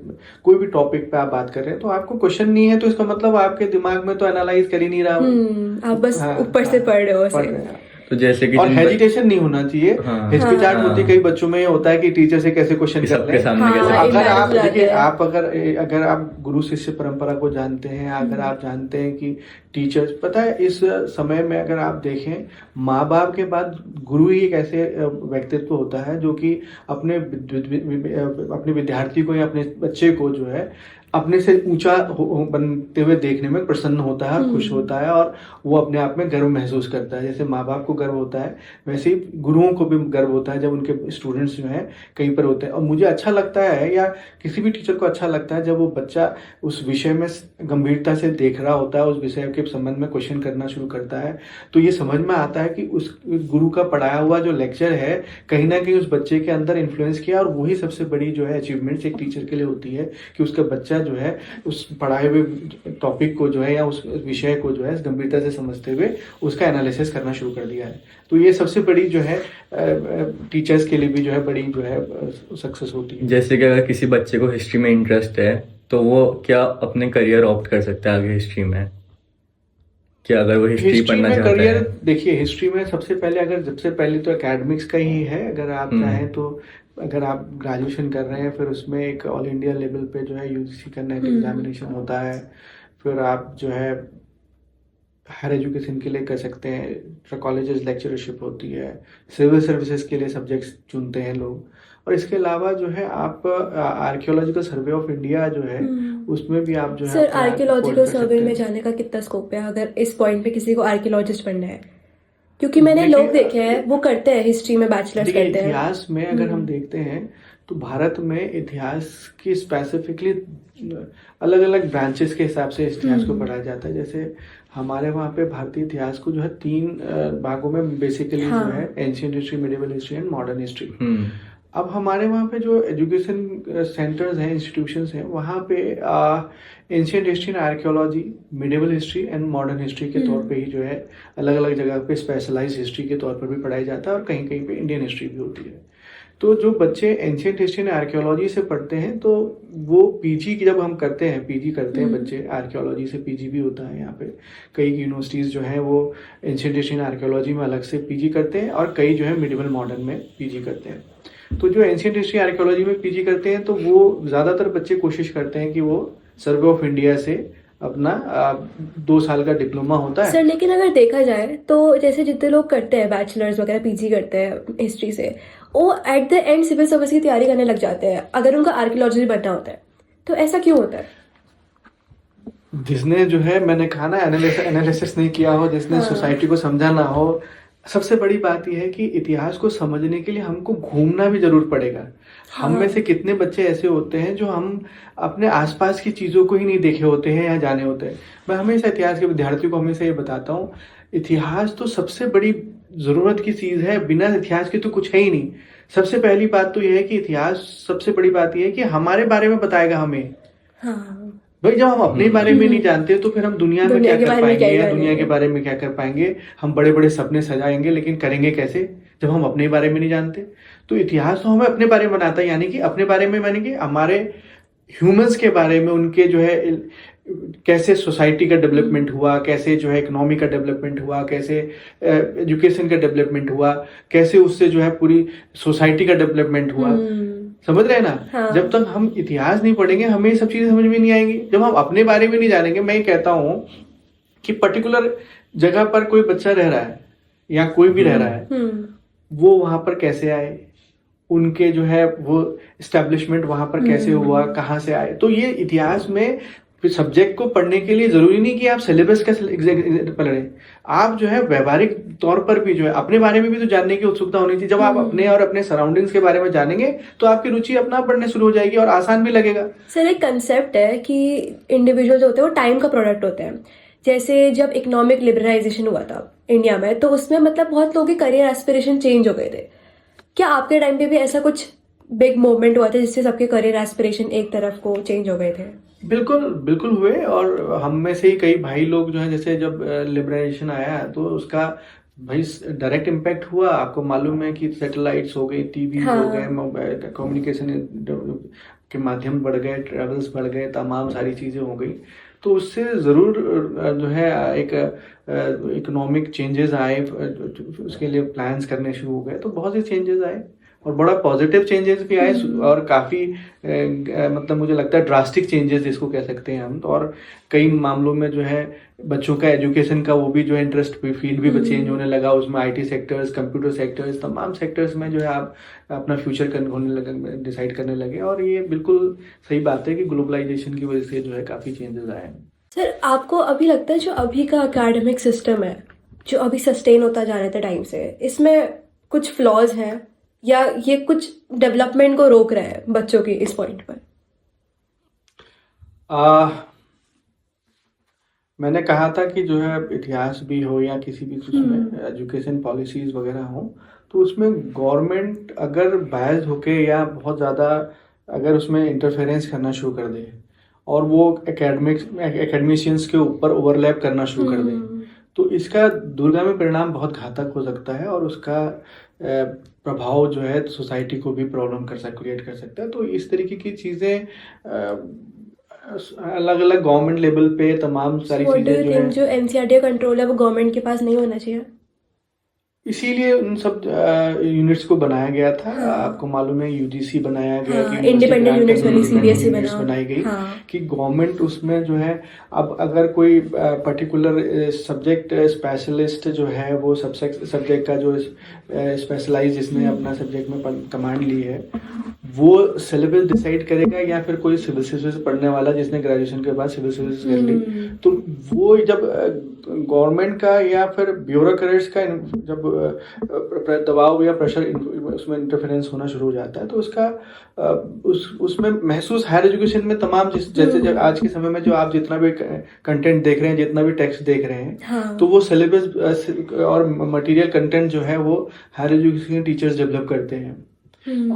कोई भी टॉपिक पे आप बात कर रहे हैं तो आपको क्वेश्चन नहीं है, तो इसका मतलब आपके दिमाग में तो एनालाइज कर ही नहीं रहा हो। आप बस ऊपर से पढ़ रहे हो। पढ़ रहे हैं। तो जैसे कि और हेजिटेशन नहीं होना चाहिए। हिचकिचाहट होती है कई बच्चों में, होता है कि टीचर से कैसे क्वेश्चन कर रहे हैं। अगर आप देखिए, आप अगर आप गुरु शिष्य परंपरा को जानते हैं, अगर आप जानते हैं कि टीचर्स, पता है इस समय में अगर आप देखें, माँ बाप के बाद गुरु ही एक ऐसे व्यक्तित्व होता है जो कि अपने विद्यार्थी को या अपने बच्चे को जो है अपने से ऊंचा बनते हुए देखने में प्रसन्न होता है, खुश होता है, और वो अपने आप में गर्व महसूस करता है। जैसे माँ बाप को गर्व होता है, वैसे ही गुरुओं को भी गर्व होता है जब उनके स्टूडेंट्स जो हैं कहीं पर होते हैं। और मुझे अच्छा लगता है, या किसी भी टीचर को अच्छा लगता है, जब वो बच्चा उस विषय में गंभीरता से देख रहा होता है, उस विषय के संबंध में क्वेश्चन करना शुरू करता है, तो ये समझ में आता है कि उस गुरु का पढ़ाया हुआ जो लेक्चर है कहीं ना कहीं उस बच्चे के अंदर इन्फ्लुएंस किया। और वही सबसे बड़ी जो है अचीवमेंट्स एक टीचर के लिए होती है कि उसका बच्चा जो है उस पढ़ाए हुए टॉपिक को जो है या उस विषय को जो है गंभीरता से समझते हुए उसका एनालिसिस करना शुरू कर दिया है। तो ये सबसे बड़ी जो है टीचर्स के लिए भी जो है बड़ी जो है सक्सेस होती है। जैसे कि अगर किसी बच्चे को हिस्ट्री में इंटरेस्ट है, तो वो क्या अपने करियर ऑप्ट कर सकता है आगे हिस्ट्री में? क्या अगर वो हिस्ट्री पढ़ना चाहता है? देखिए, हिस्ट्री में सबसे पहले तो एकेडमिक्स का ही है। अगर आप चाहें तो अगर आप ग्रेजुएशन कर रहे हैं, फिर उसमें एक ऑल इंडिया लेवल पे जो है यूजीसी का नेट एग्जामिनेशन होता है। फिर आप जो है हायर एजुकेशन के लिए कर सकते हैं, कॉलेजेस लेक्चरशिप होती है, सिविल सर्विसेज के लिए सब्जेक्ट्स चुनते हैं लोग। और इसके अलावा जो है आप आर्कियोलॉजिकल सर्वे ऑफ इंडिया जो है उसमें भी आप जो है सर अपना आर्कियोलॉजिकल होल्ड कर सर्वे सकते में हैं। जाने का कितना स्कोप है अगर इस पॉइंट पे किसी को आर्कियोलॉजिस्ट बनना है? क्योंकि मैंने देखिए लोग देखे हैं वो करते हैं, हिस्ट्री में बैचलर्स देखिए करते हैं। इतिहास में अगर हम देखते हैं तो भारत में इतिहास की स्पेसिफिकली अलग अलग ब्रांचेस के हिसाब से इतिहास को पढ़ाया जाता है। जैसे हमारे वहाँ पे भारतीय इतिहास को जो है 3 भागों में बेसिकली जो है ancient history, medieval history and modern history. अब हमारे वहाँ पे जो एजुकेशन सेंटर्स हैं, इंस्टीट्यूशंस हैं, वहाँ पे ancient history and archaeology, medieval history and modern history के तौर पे ही जो है अलग अलग जगह पे स्पेशलाइज्ड हिस्ट्री के तौर पर भी पढ़ाई जाता है और कहीं कहीं पे इंडियन हिस्ट्री भी होती है। तो जो बच्चे एंशियंट हिस्ट्री एंड आर्कियोलॉजी से पढ़ते हैं तो वो पीजी की जब हम करते हैं, पीजी करते हैं बच्चे, आर्कियोलॉजी से पीजी भी होता है यहाँ पे। कई यूनिवर्सिटीज़ जो हैं वो एंशियंट हिस्ट्री एंड आर्कियोलॉजी में अलग से पीजी करते हैं और कई जो है मिडिवल मॉडर्न में पीजी करते हैं। तो जो एंशियंट हिस्ट्री आर्कियोलॉजी में पीजी करते हैं तो वो ज़्यादातर बच्चे कोशिश करते हैं कि वो सर्वे ऑफ इंडिया से अपना 2 साल का डिप्लोमा होता है। सर लेकिन अगर देखा जाए तो जैसे जितने लोग करते हैं बैचलर्स वगैरह पीजी करते हैं हिस्ट्री से, वो at the end civil service की तैयारी करने लग जाते हैं अगर उनका आर्कियोलॉजी बनना होता है। तो ऐसा क्यों होता है? जिसने जो है, मैंने कहा ना, एनालिसिस नहीं किया हो, जिसने सोसाइटी को समझा ना हो। सबसे बड़ी बात यह है कि इतिहास को समझने के लिए हमको घूमना भी जरूर पड़ेगा। हम में से कितने बच्चे ऐसे होते हैं जो हम अपने आसपास की चीज़ों को ही नहीं देखे होते हैं या जाने होते हैं। मैं हमेशा इतिहास के विद्यार्थियों को हमेशा ये बताता हूँ, इतिहास तो सबसे बड़ी ज़रूरत की चीज़ है, बिना इतिहास के तो कुछ है ही नहीं। सबसे पहली बात तो यह है कि इतिहास, सबसे बड़ी बात यह है कि हमारे बारे में बताएगा हमें। भाई जब हम अपने बारे में नहीं जानते तो फिर हम दुनिया में क्या कर पाएंगे या दुनिया के बारे में क्या कर पाएंगे। हम बड़े बड़े सपने सजाएंगे लेकिन करेंगे कैसे जब हम अपने बारे में नहीं जानते। तो इतिहास तो हमें अपने बारे में बनाता है, यानी कि अपने बारे में, यानी कि हमारे ह्यूमंस के बारे में, उनके जो है कैसे सोसाइटी का डेवलपमेंट हुआ, कैसे जो है इकोनॉमी का डेवलपमेंट हुआ, कैसे एजुकेशन का डेवलपमेंट हुआ, कैसे उससे जो है पूरी सोसाइटी का डेवलपमेंट हुआ। समझ रहे हैं ना? हाँ। जब तक हम इतिहास नहीं पढ़ेंगे हमें ये सब चीजें समझ में नहीं आएंगी। जब हम अपने बारे में नहीं जानेंगे, मैं ये कहता हूं कि पर्टिकुलर जगह पर कोई बच्चा रह रहा है या कोई भी रह रहा है, वो वहां पर कैसे आए, उनके जो है वो एस्टेब्लिशमेंट वहां पर कैसे हुआ, कहाँ से आए। तो ये इतिहास में सब्जेक्ट को पढ़ने के लिए जरूरी नहीं कि आप सिलेबस का पढ़ें, आप जो है व्यवहारिक तौर पर भी जो है अपने बारे में भी तो जानने की उत्सुकता होनी चाहिए। जब आप अपने और अपने सराउंडिंग्स के बारे में जानेंगे तो आपकी रुचि अपना पढ़ने शुरू हो जाएगी और आसान भी लगेगा। सर एक कंसेप्ट है कि इंडिविजुअल्स होते हैं वो टाइम का प्रोडक्ट होते हैं। जैसे जब इकोनॉमिक लिबरलाइजेशन हुआ था इंडिया में तो उसमें मतलब बहुत लोगों के करियर एस्पिरेशन चेंज हो गए थे। क्या आपके टाइम पे भी ऐसा कुछ बिग मूवमेंट हुआ था जिससे सबके करियर एस्पिरेशन एक तरफ को चेंज हो गए थे? बिल्कुल बिल्कुल हुए। और हम में से ही कई भाई लोग जो हैं, जैसे जब लिबरलाइजेशन आया तो उसका भाई डायरेक्ट इम्पैक्ट हुआ। आपको मालूम है कि सैटेलाइट्स हो गए, टीवी हो गए, कम्युनिकेशन के माध्यम बढ़ गए, ट्रेवल्स बढ़ गए, तमाम सारी चीज़ें हो गई। तो उससे ज़रूर जो है एक इकोनॉमिक चेंजेस आए, उसके लिए प्लान्स करने शुरू हो गए। तो बहुत से चेंजेस आए और बड़ा पॉजिटिव चेंजेस भी आए और काफ़ी मतलब मुझे लगता है ड्रास्टिक चेंजेस जिसको कह सकते हैं हम। तो और कई मामलों में जो है बच्चों का एजुकेशन का वो भी जो है इंटरेस्ट फील्ड भी चेंज होने लगा। उसमें आईटी सेक्टर्स, कंप्यूटर सेक्टर्स, तमाम सेक्टर्स में जो है आप अपना फ्यूचर होने लगे, डिसाइड करने लगे। और ये बिल्कुल सही बात है कि ग्लोबलाइजेशन की वजह से जो है काफ़ी चेंजेस आए। सर आपको अभी लगता है जो अभी का एकेडमिक सिस्टम है जो अभी सस्टेन होता जा रहा था टाइम से, इसमें कुछ फ्लॉज हैं या ये कुछ डेवलपमेंट को रोक रहा है बच्चों की इस पॉइंट पर? मैंने कहा था कि जो है इतिहास भी हो या किसी भी कुछ में एजुकेशन पॉलिसीज वगैरह हो, तो उसमें गवर्नमेंट अगर बायस्ड होके या बहुत ज़्यादा अगर उसमें इंटरफेरेंस करना शुरू कर दे और वो एकेडमिशियंस के ऊपर ओवरलैप करना शुरू कर दे, तो इसका दूरगामी परिणाम बहुत घातक हो सकता है और उसका प्रभाव जो है सोसाइटी को भी प्रॉब्लम क्रिएट कर सकता है। तो इस तरीके की चीज़ें अलग अलग गवर्नमेंट लेवल पे तमाम सारी चीज़ें जो है, जो एनसीईआरटी का कंट्रोल है वो गवर्नमेंट के पास नहीं होना चाहिए? इसीलिए उन सब यूनिट्स को बनाया गया था। आपको मालूम है यूजीसी बनाया गया हाँ, कि independent units बनी, independent CBSE units बना। बनाई गई हाँ। कि गवर्नमेंट उसमें जो है, अब अगर कोई पर्टिकुलर सब्जेक्ट स्पेशलिस्ट जो है वो सब्जेक्ट का जो स्पेशलाइज जिसने अपना सब्जेक्ट में कमांड ली है, वो सिलेबस डिसाइड करेगा, या फिर कोई सिविल सर्विस पढ़ने वाला जिसने ग्रेजुएशन के बाद सिविल सर्विस कर ली, तो वो जब गवर्नमेंट का या फिर ब्यूरोक्रेट्स का जब दबाव या प्रेशर उसमें इंटरफेरेंस होना शुरू हो जाता है, तो उसका उसमें महसूस हायर एजुकेशन में तमाम जैसे आज के समय में जो आप जितना भी कंटेंट देख रहे हैं, जितना भी टेक्स्ट देख रहे हैं, हाँ। तो वो सिलेबस और मटेरियल कंटेंट जो है वो हायर एजुकेशन के टीचर्स डेवलप करते हैं।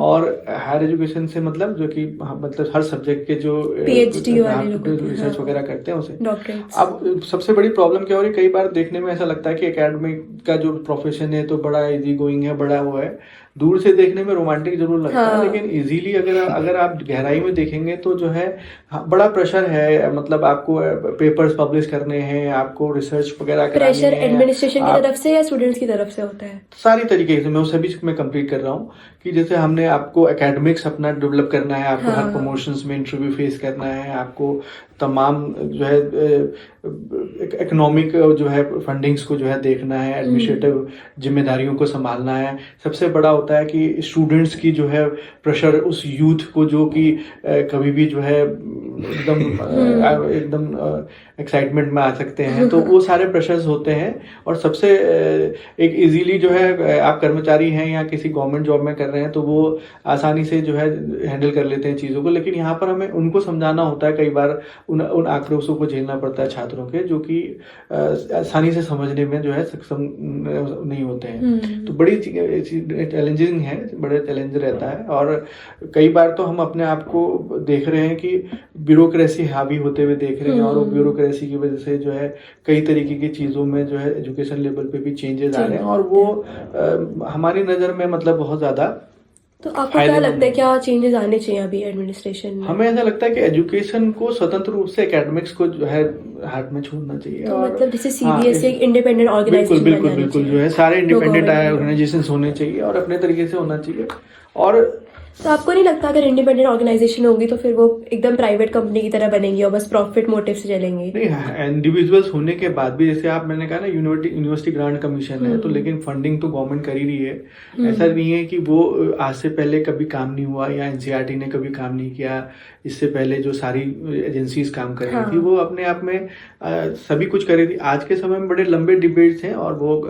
और हायर एजुकेशन से मतलब जो कि मतलब हर सब्जेक्ट के जो PhD वाले लोग होते हैं, रिसर्च हाँ। वगैरह करते हैं उसे। डॉक्टरेट्स। अब सबसे बड़ी प्रॉब्लम क्या हो रही है, कई बार देखने में ऐसा लगता है कि एकेडमिक का जो प्रोफेशन है तो बड़ा इजी गोइंग है, बड़ा वो है, दूर से देखने में रोमांटिक जरूर लगता है, हाँ। लेकिन इजीली अगर आप गहराई में देखेंगे तो जो है बड़ा प्रेशर है। मतलब आपको पेपर्स पब्लिश करने हैं, आपको रिसर्च वगैरह करानी प्रेशर है। एडमिनिस्ट्रेशन की तरफ से या स्टूडेंट्स की तरफ से होता है? सारी तरीके से मैं वो सभी मैं कंप्लीट कर रहा हूँ कि जैसे हमने आपको एकेडमिक्स अपना डेवलप करना है, आपको हर प्रमोशंस में इंटरव्यू फेस करना है, आपको तमाम जो है इकोनॉमिक जो है फंडिंग्स को जो है देखना है, एडमिनिस्ट्रेटिव जिम्मेदारियों को संभालना है। सबसे बड़ा होता है कि स्टूडेंट्स की जो है प्रेशर, उस यूथ को जो कि कभी भी जो है एकदम एक्साइटमेंट में आ सकते हैं, तो वो सारे प्रेशर्स होते हैं। और सबसे एक इजीली जो है आप कर्मचारी हैं या किसी गवर्नमेंट जॉब में कर रहे हैं तो वो आसानी से जो है हैंडल कर लेते हैं चीज़ों को, लेकिन यहाँ पर हमें उनको समझाना होता है, कई बार उन आक्रोशों को झेलना पड़ता है छात्रों के, जो कि आसानी से समझने में जो है सक्षम नहीं होते हैं। तो बड़ी चैलेंजिंग है, बड़ा चैलेंज रहता है। और कई बार तो हम अपने आप को देख रहे हैं कि ब्यूरोक्रेसी हावी होते हुए देख रहे हैं, और वो ब्यूरोक्रेसी की वजह से जो है कई तरीके की चीज़ों में जो है एजुकेशन लेवल पे भी चेंजेस आ रहे हैं, और वो हमारी नज़र में मतलब बहुत ज़्यादा। तो आपको क्या लगता है क्या चेंजेस आने चाहिए अभी एडमिनिस्ट्रेशन में? हमें ऐसा लगता है कि एजुकेशन को स्वतंत्र रूप से एकेडमिक्स को जो है हाथ में छोड़ना चाहिए। तो और मतलब जैसे CBSE एक इंडिपेंडेंट ऑर्गेनाइजेशन बिल्कुल बिल्कुल जो है सारे इंडिपेंडेंट ऑर्गेनाइजेशन होने चाहिए और अपने तरीके से होना चाहिए। और तो आपको नहीं लगता अगर इंडिपेंडेंट ऑर्गेनाइजेशन होगी तो फिर वो एकदम प्राइवेट कंपनी की तरह बनेंगी और बस प्रॉफिट मोटिव से चलेंगी? नहीं, इंडिविजुअल्स होने के बाद भी, जैसे आप मैंने कहा ना यूनिवर्सिटी ग्रांट कमीशन है, तो लेकिन फंडिंग तो गवर्नमेंट कर ही रही है। ऐसा नहीं है कि वो आज से पहले कभी काम नहीं हुआ या NCERT ने कभी काम नहीं किया। इससे पहले जो सारी एजेंसीज काम कर रही थी वो अपने आप में सभी कुछ कर रही थी। आज के समय में बड़े लंबे डिबेट्स हैं और वो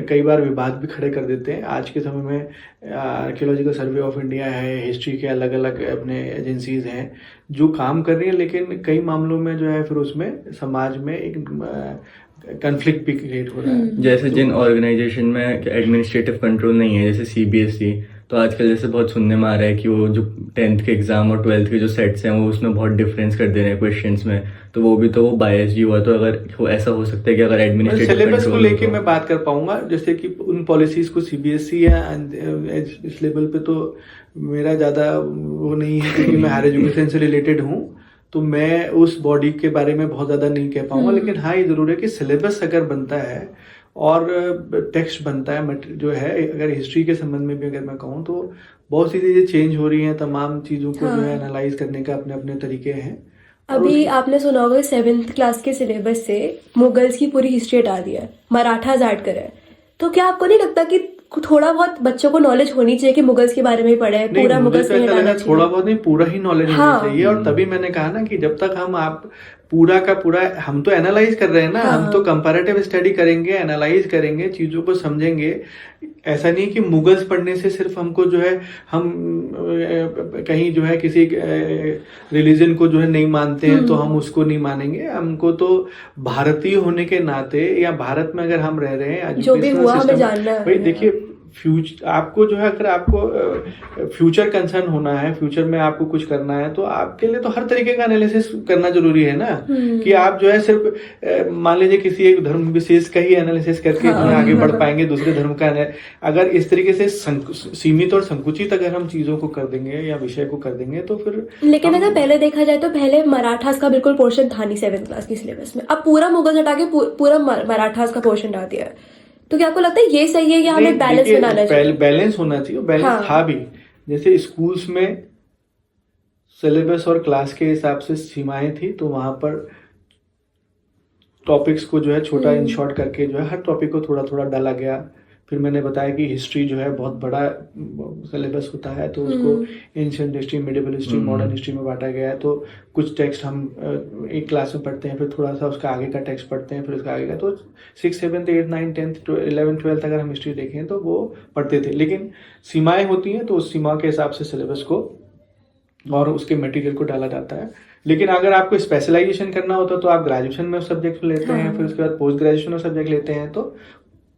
कई बार विवाद भी खड़े कर देते हैं। आज के समय में आर्कियोलॉजिकल सर्वे ऑफ इंडिया है, हिस्ट्री के अलग अलग अपने एजेंसीज हैं जो काम कर रही हैं, लेकिन कई मामलों में जो है फिर उसमें समाज में एक कन्फ्लिक्ट भी क्रिएट हो रहा है। जैसे जिन ऑर्गेनाइजेशन में एडमिनिस्ट्रेटिव कंट्रोल नहीं है, जैसे CBSE, तो आजकल जैसे बहुत सुनने में आ रहा है कि वो जो 10th के एग्जाम और 12th के जो सेट्स हैं वो उसमें बहुत डिफरेंस कर दे रहे हैं क्वेश्चंस में, तो वो भी तो वो बायस ही हुआ। तो अगर वो ऐसा हो सकता है कि अगर एडमिनिस्ट्रेटिव सिलेबस को लेके मैं बात कर पाऊंगा, जैसे कि उन पॉलिसीज को CBSE या इस लेवल पे तो मेरा ज़्यादा वो नहीं है, क्योंकि मैं हायर एजुकेशन से रिलेटेड हूँ, तो मैं उस बॉडी के बारे में बहुत ज़्यादा नहीं कह पाऊंगा। लेकिन हाँ, ये ज़रूर है कि सिलेबस अगर बनता है और टेक्स्ट बनता है जो है, अगर हिस्ट्री के संबंध में भी अगर मैं कहूँ तो बहुत सी चीज़ें चेंज हो रही हैं, तमाम चीज़ों को जो है एनालाइज करने का अपने अपने तरीके हैं। अभी आपने सुना होगा 7th क्लास के सिलेबस से मुगल्स की पूरी हिस्ट्री हटा दिया है, मराठास ऐड करे। तो क्या आपको नहीं लगता कि थोड़ा बहुत बच्चों को नॉलेज होनी चाहिए कि मुगल्स के बारे में ही पढ़े, पूरा मुगल्स नहीं हटाना चाहिए? थोड़ा बहुत नहीं, पूरा ही नॉलेज होनी चाहिए। और तभी मैंने कहा ना कि जब तक आप पूरा का पूरा, हम तो एनालाइज कर रहे हैं ना, हम तो कंपैरेटिव स्टडी करेंगे, एनालाइज करेंगे, चीजों को समझेंगे। ऐसा नहीं कि मुगल्स पढ़ने से सिर्फ हमको जो है हम कहीं जो है किसी रिलीजन को जो है नहीं मानते हैं तो हम उसको नहीं मानेंगे। हमको तो भारतीय होने के नाते या भारत में अगर हम रह रहे हैं, जो भी हुआ हमें जानना है। भाई देखिए, आपको जो है अगर आपको फ्यूचर कंसर्न होना है, फ्यूचर में आपको कुछ करना है, तो आपके लिए तो हर तरीके का एनालिसिस करना जरूरी है ना। कि आप जो है सिर्फ मान लीजिए किसी एक धर्म विशेष का ही एनालिसिस करके आगे बढ़ पाएंगे, दूसरे धर्म का अगर इस तरीके से सीमित और संकुचित अगर हम चीजों को कर देंगे या विषय को कर देंगे तो फिर। लेकिन अगर पहले देखा जाए तो पहले मराठास का बिल्कुल पोर्शन था नहीं 7th क्लास की सिलेबस में, अब पूरा मुगल हटा के पूरा मराठास का पोर्शन डाल दिया है। तो क्या आपको लगता है ये सही है या हमें बैलेंस बनाना चाहिए? बैलेंस होना चाहिए, बैलेंस हाँ। था भी। जैसे स्कूल्स में सिलेबस और क्लास के हिसाब से सीमाएं थी, तो वहां पर टॉपिक्स को जो है छोटा इन शॉर्ट करके जो है हर टॉपिक को थोड़ा थोड़ा डाला गया। फिर मैंने बताया कि हिस्ट्री जो है बहुत बड़ा सिलेबस होता है, तो उसको ancient history, medieval history, modern history में बांटा गया है। तो कुछ टेक्स्ट हम एक क्लास में पढ़ते हैं, फिर थोड़ा सा उसका आगे का टेक्स्ट पढ़ते हैं, फिर उसका आगे का। तो 6, 7, 8, 9, 10, 11, 12 अगर हम हिस्ट्री देखें तो वो पढ़ते थे, लेकिन सीमाएं होती हैं, तो उस सीमा के हिसाब से सिलेबस को और उसके मटेरियल को डाला जाता है। लेकिन अगर आपको स्पेशलाइजेशन करना होता है तो आप ग्रेजुएशन में उस सब्जेक्ट लेते हैं, फिर उसके बाद पोस्ट ग्रेजुएशन में सब्जेक्ट लेते हैं। तो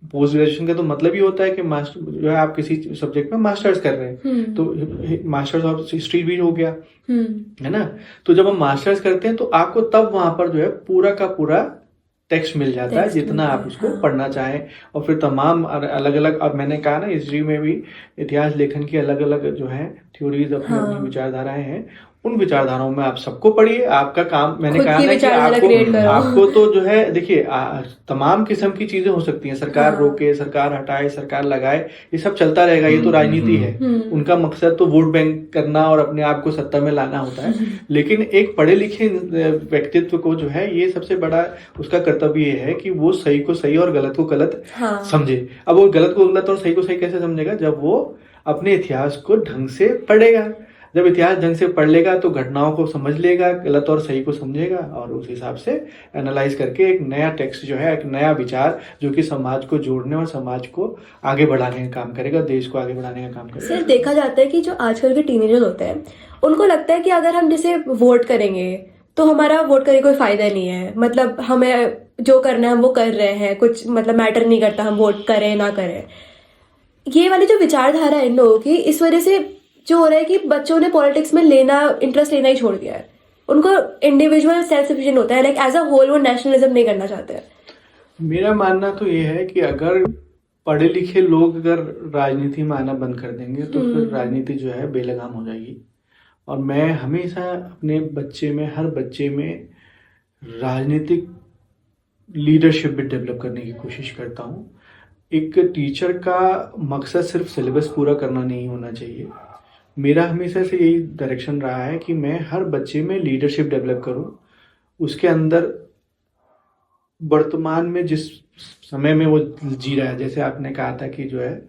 पोस्ट ग्रेजुएशन का तो मतलब ही होता है कि मास्टर जो है आप किसी सब्जेक्ट में मास्टर्स कर रहे हैं, तो मास्टर्स ऑफ हिस्ट्री भी हो गया, है ना। तो जब हम मास्टर्स करते हैं तो आपको तब वहां पर जो है पूरा का पूरा टेक्स्ट मिल जाता है, जितना आप उसको पढ़ना चाहें। और फिर तमाम अलग अलग, अब मैंने कहा ना हिस्ट्री में भी इतिहास लेखन की अलग अलग जो है थ्योरीज, अपनी अपनी विचारधाराएं हैं। उन विचारधाराओं में आप सबको पढ़िए। आपका काम, मैंने कहा ना कि आपको तो जो है देखिए तमाम किस्म की चीजें हो सकती हैं। सरकार रोके, सरकार हटाए, सरकार लगाए, ये सब चलता रहेगा। ये तो राजनीति है। उनका मकसद तो वोट बैंक करना और अपने आप को सत्ता में लाना होता है। लेकिन एक पढ़े लिखे व्यक्तित्व को जो है ये सबसे बड़ा उसका कर्तव्य ये है कि वो सही को सही और गलत को गलत समझे। अब वो गलत को गलत और सही को सही कैसे समझेगा? जब वो अपने इतिहास को ढंग से पढ़ेगा। जब इतिहास ढंग से पढ़ लेगा तो घटनाओं को समझ लेगा, गलत और सही को समझेगा, और उस हिसाब से एनालाइज करके एक नया टेक्स्ट जो है, एक नया विचार जो कि समाज को जोड़ने और समाज को आगे बढ़ाने का काम करेगा, देश को आगे बढ़ाने का काम करेगा। सर देखा जाता है कि जो आजकल के टीनेजर्स होते हैं उनको लगता है कि अगर हम जैसे वोट करेंगे तो हमारा वोट करने कोई फायदा नहीं है, मतलब हमें जो करना है हम वो कर रहे हैं, कुछ मतलब मैटर नहीं करता हम वोट करें ना करें। ये वाली जो विचारधारा है इन लोगों की, इस वजह से जो हो रहा है कि बच्चों ने पॉलिटिक्स में इंटरेस्ट लेना ही छोड़ दिया है। उनको इंडिविजुअल सेल्फ सफिशिएंट होता है, लाइक एज अ होल वो नेशनलिज्म नहीं करना चाहते हैं। मेरा मानना तो ये है कि अगर पढ़े लिखे लोग अगर राजनीति में आना बंद कर देंगे तो फिर राजनीति जो है बेलगाम हो जाएगी। और मैं हमेशा अपने बच्चे में, हर बच्चे में राजनीतिक लीडरशिप भी डेवलप करने की कोशिश करता हूँ। एक टीचर का मकसद सिर्फ सिलेबस पूरा करना नहीं होना चाहिए। मेरा हमेशा से यही डायरेक्शन रहा है कि मैं हर बच्चे में लीडरशिप डेवलप करूं, उसके अंदर वर्तमान में जिस समय में वो जी रहा है, जैसे आपने कहा था कि जो है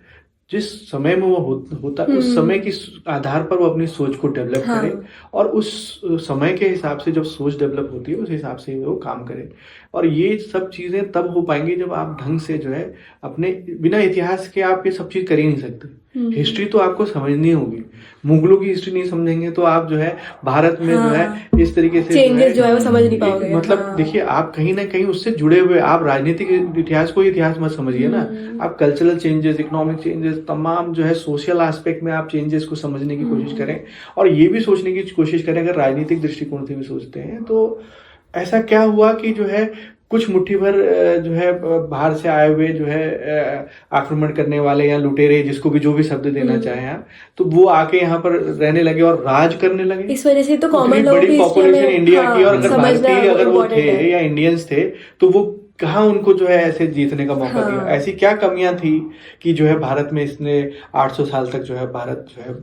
जिस समय में वो होता उस समय की आधार पर वो अपनी सोच को डेवलप करे, और उस समय के हिसाब से जब सोच डेवलप होती है उस हिसाब से वो काम करे। और ये सब चीजें तब हो पाएंगी जब आप ढंग से जो है अपने, बिना इतिहास के आप ये सब चीज कर ही नहीं सकते। हिस्ट्री तो आपको समझनी होगी। मुगलों की हिस्ट्री नहीं समझेंगे तो आप जो है भारत में जो है इस तरीके से चेंजेस जो है वो समझ नहीं पाओगे। मतलब देखिए आप कहीं ना कहीं उससे जुड़े हुए, आप राजनीतिक इतिहास को इतिहास मत समझिए ना, आप कल्चरल चेंजेस, इकोनॉमिक चेंजेस, तमाम जो है सोशल एस्पेक्ट में आप चेंजेस को समझने की कोशिश करें। और ये भी सोचने की कोशिश करें, अगर राजनीतिक दृष्टिकोण से भी सोचते हैं तो ऐसा क्या हुआ कि जो है कुछ मुट्ठी भर जो है बाहर से आए हुए जो है आक्रमण करने वाले या लुटेरे, जिसको भी जो भी शब्द देना चाहें आप, तो वो आके यहाँ पर रहने लगे और राज करने लगे। इस वजह से तो कॉमन लोग बड़ी पॉपुलेशन इंडिया की, और अगर भारतीय अगर वो थे या इंडियंस थे तो वो कहाँ उनको जो है ऐसे जीतने का मौका दिया? ऐसी क्या कमियां थी कि जो है भारत में इसने 800 साल तक जो है भारत जो है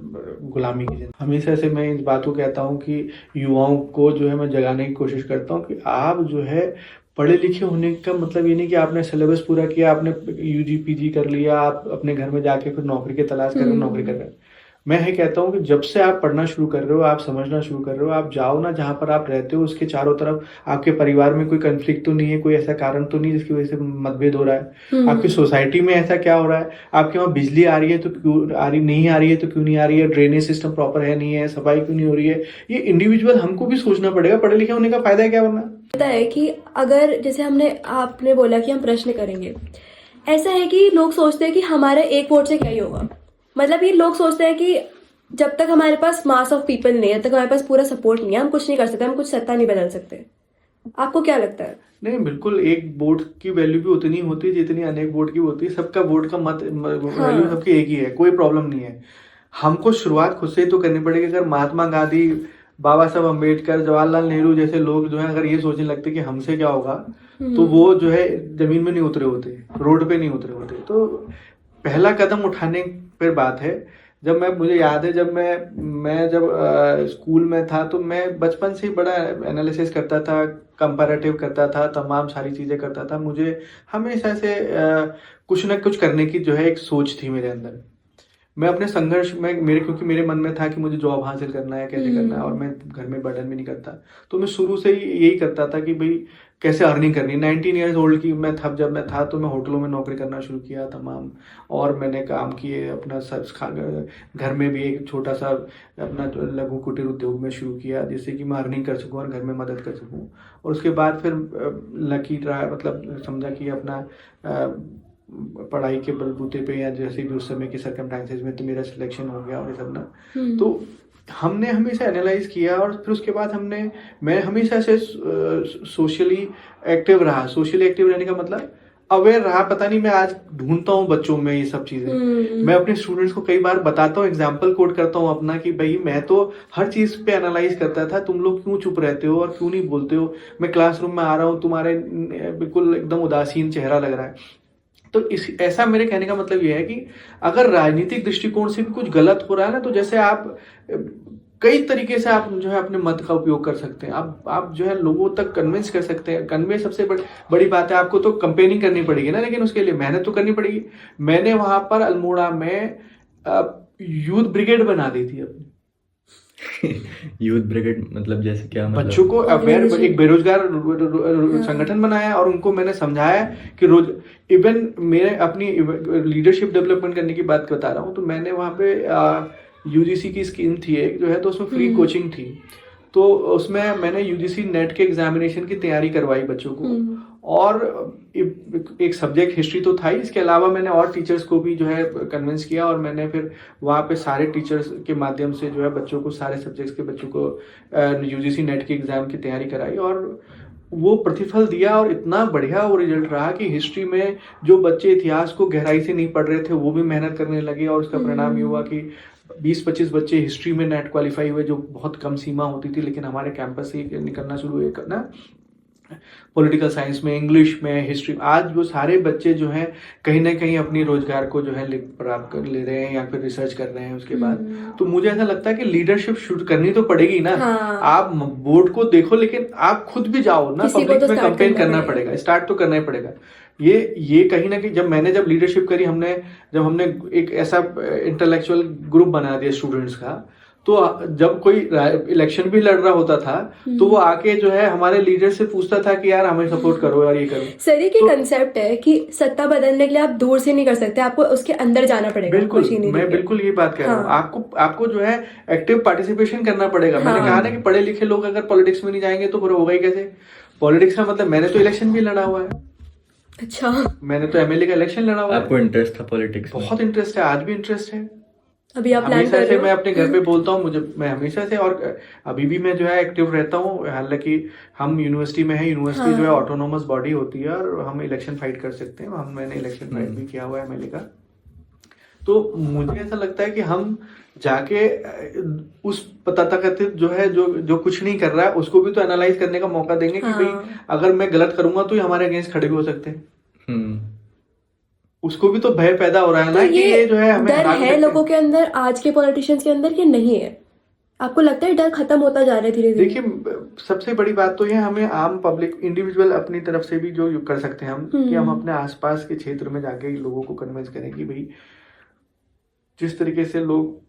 गुलामी की। हमेशा से मैं इस बात को कहता हूँ कि युवाओं को जो है मैं जगाने की कोशिश करता हूँ कि आप जो है पढ़े लिखे होने का मतलब ये नहीं कि आपने सिलेबस पूरा किया, आपने यूजी पीजी कर लिया, आप अपने घर में जाके फिर नौकरी की तलाश कर रहे हो, नौकरी कर रहे हो। मैं ये कहता हूँ कि जब से आप पढ़ना शुरू कर रहे हो, आप समझना शुरू कर रहे हो, आप जाओ ना जहाँ पर आप रहते हो उसके चारों तरफ आपके परिवार में कोई कन्फ्लिक्ट तो नहीं है, कोई ऐसा कारण तो नहीं जिसकी वजह से मतभेद हो रहा है। आपकी सोसाइटी में ऐसा क्या हो रहा है? आपके वहाँ बिजली आ रही है तो क्यों आ रही, नहीं आ रही है तो क्यों नहीं आ रही है? ड्रेनेज सिस्टम प्रॉपर है नहीं है? सफाई क्यों नहीं हो रही है? ये इंडिविजुअल हमको भी सोचना पड़ेगा। पढ़े लिखे होने का फायदा क्या वरना पता है कि अगर जैसे आपने बोला कि हम प्रश्न करेंगे, ऐसा है कि लोग सोचते हैं कि हमारा एक वोट से क्या ही होगा। मतलब ये लोग सोचते हैं कि जब तक हमारे पास मास ऑफ पीपल नहीं है, जब तक हमारे पास पूरा सपोर्ट नहीं है, हम कुछ नहीं कर सकते, हम कुछ सत्ता नहीं बदल सकते। आपको क्या लगता है? नहीं, बिल्कुल एक वोट की वैल्यू भी उतनी होती है जितनी अनेक वोट की होती है। सबका वोट का मत वैल्यू सबकी एक ही है, कोई प्रॉब्लम नहीं है। हमको शुरुआत खुद से ही तो करनी पड़ेगी। अगर महात्मा गांधी बाबा साहब अम्बेडकर, जवाहरलाल नेहरू जैसे लोग जो है अगर ये सोचने लगते कि हमसे क्या होगा, तो वो जो है जमीन में नहीं उतरे होते, रोड पे नहीं उतरे होते। तो पहला कदम उठाने पर बात है। जब मुझे याद है जब मैं जब स्कूल में था तो मैं बचपन से ही बड़ा एनालिसिस करता था, कंपैरेटिव करता था, तमाम सारी चीज़ें करता था। मुझे हमेशा से कुछ ना कुछ करने की जो है एक सोच थी मेरे अंदर। मैं अपने संघर्ष में क्योंकि मेरे मन में था कि मुझे जॉब हासिल करना है, कैसे करना है, और मैं घर में बर्डन भी नहीं करता, तो मैं शुरू से ही यही करता था कि भाई कैसे अर्निंग करनी। 19 ईयर्स ओल्ड की मैं था जब मैं था, तो मैं होटलों में नौकरी करना शुरू किया तमाम, और मैंने काम किए अपना घर में भी एक छोटा सा अपना लघु कुटीर उद्योग में शुरू किया, जिससे कि मैं अर्निंग कर सकूँ और घर में मदद कर सकूँ। और उसके बाद फिर लकी रहा, मतलब समझा कि अपना पढ़ाई के बलबूते पे या जैसे भी उस समय के सर्कमस्टांसेस में तो मेरा सिलेक्शन हो गया और ये सब ना। तो हमने हमेशा एनालाइज किया, और फिर उसके बाद मैं हमेशा से सोशली एक्टिव रहा। सोशली एक्टिव रहने का मतलब अवेयर रहा। पता नहीं, मैं आज ढूंढता हूँ बच्चों में ये सब चीजें। मैं अपने स्टूडेंट्स को कई बार बताता हूँ, एग्जाम्पल कोट करता हूँ अपना कि भाई मैं तो हर चीज पे एनालाइज करता था, तुम लोग क्यों चुप रहते हो और क्यों नहीं बोलते हो। मैं क्लासरूम में आ रहा हूँ, तुम्हारे बिल्कुल एकदम उदासीन चेहरा लग रहा है। तो ऐसा मेरे कहने का मतलब ये है कि अगर राजनीतिक दृष्टिकोण से भी कुछ गलत हो रहा है ना, तो जैसे आप कई तरीके से आप जो है अपने मत का उपयोग कर सकते हैं। आप जो है लोगों तक कन्विंस कर सकते हैं। कन्वे सबसे बड़ी बात है। आपको तो कंपेनिंग करनी पड़ेगी ना, लेकिन उसके लिए मेहनत तो करनी पड़ेगी। मैंने वहां पर अल्मोड़ा में यूथ ब्रिगेड बना दी थी अपनी। यूथ ब्रिगेड मतलब जैसे क्या, मतलब बच्चों को अवेयर, एक बेरोजगार संगठन बनाया, और उनको मैंने समझाया कि रोज इवन मेरे अपनी लीडरशिप डेवलपमेंट करने की बात बता रहा हूँ। तो मैंने वहाँ पे यूजीसी की स्कीम थी एक जो है, तो उसमें फ्री कोचिंग थी। तो उसमें मैंने यूजीसी नेट के एग्जामिनेशन की तैयारी करवाई बच्चों को, और एक सब्जेक्ट हिस्ट्री तो था ही, इसके अलावा मैंने और टीचर्स को भी जो है कन्विंस किया, और मैंने फिर वहाँ पे सारे टीचर्स के माध्यम से जो है बच्चों को, सारे सब्जेक्ट्स के बच्चों को यूजीसी नेट के एग्जाम की तैयारी कराई, और वो प्रतिफल दिया। और इतना बढ़िया वो रिजल्ट रहा कि हिस्ट्री में जो बच्चे इतिहास को गहराई से नहीं पढ़ रहे थे वो भी मेहनत करने लगे, और उसका परिणाम ये हुआ कि 20-25 बच्चे हिस्ट्री में नेट क्वालिफाई हुए, जो बहुत कम सीमा होती थी, लेकिन हमारे कैंपस से ही निकलना शुरू हुए ना। पॉलिटिकल साइंस में, इंग्लिश में, हिस्ट्री, आज वो सारे बच्चे जो हैं कहीं ना कहीं अपनी रोजगार को जो है प्राप्त कर ले रहे हैं या फिर रिसर्च कर रहे हैं उसके बाद। तो मुझे ऐसा लगता है कि लीडरशिप शुरू करनी तो पड़ेगी ना। आप बोर्ड को देखो, लेकिन आप खुद भी जाओ ना, पब्लिक में कंपेन करना पड़ेगा, स्टार्ट तो करना ही पड़ेगा। ये कहीं ना कहीं जब लीडरशिप करी जब हमने एक ऐसा इंटेलेक्चुअल ग्रुप बना दिया स्टूडेंट्स का, तो जब कोई इलेक्शन भी लड़ रहा होता था तो वो आके जो है हमारे लीडर से पूछता था कि यार हमें सपोर्ट करो यार, ये करो। सर ये कंसेप्ट है कि सत्ता बदलने के लिए आप दूर से नहीं कर सकते, आपको उसके अंदर जाना पड़ेगा। बिल्कुल, मैं बिल्कुल ये बात कह रहा हूँ। आपको जो है एक्टिव पार्टिसिपेशन करना पड़ेगा। मैंने कहा ना कि पढ़े लिखे लोग अगर पॉलिटिक्स में नहीं जाएंगे तो फिर होगा ही कैसे। पॉलिटिक्स का मतलब, मैंने तो इलेक्शन भी लड़ा हुआ है। अच्छा, मैंने तो एमएलए का इलेक्शन लड़ा हुआ है। आपको इंटरेस्ट था पॉलिटिक्स? बहुत इंटरेस्ट है, आज भी इंटरेस्ट है। अभी आप प्लान कर रहे हो? मैं अपने घर पे बोलता हूँ, मैं हमेशा से, और अभी भी मैं जो है एक्टिव रहता हूँ। हालांकि हम यूनिवर्सिटी में है, यूनिवर्सिटी जो है ऑटोनोमस बॉडी होती है, और हम इलेक्शन फाइट कर सकते हैं। मैंने इलेक्शन फाइट भी किया हुआ है एमएलए का। तो मुझे ऐसा लगता है कि हम जाके उस तथाकथित जो है जो कुछ नहीं कर रहा है उसको भी तो एनालाइज करने का मौका देंगे कि भाई अगर मैं गलत करूंगा तो ये हमारे अगेंस्ट खड़े भी हो सकते हैं। उसको भी तो भय पैदा हो रहा है ना कि ये जो है हमें डर है लोगों के अंदर, आज के पॉलिटिशियंस के अंदर, कि नहीं है? आपको लगता है डर खत्म होता जा रहा है धीरे धीरे? देखिए, सबसे बड़ी बात तो ये हमें आम पब्लिक, इंडिविजुअल अपनी तरफ से भी जो कर सकते हैं हम, कि हम अपने आसपास के क्षेत्र में जाके लोगों को कन्विंस करें कि भाई जिस तरीके से लोग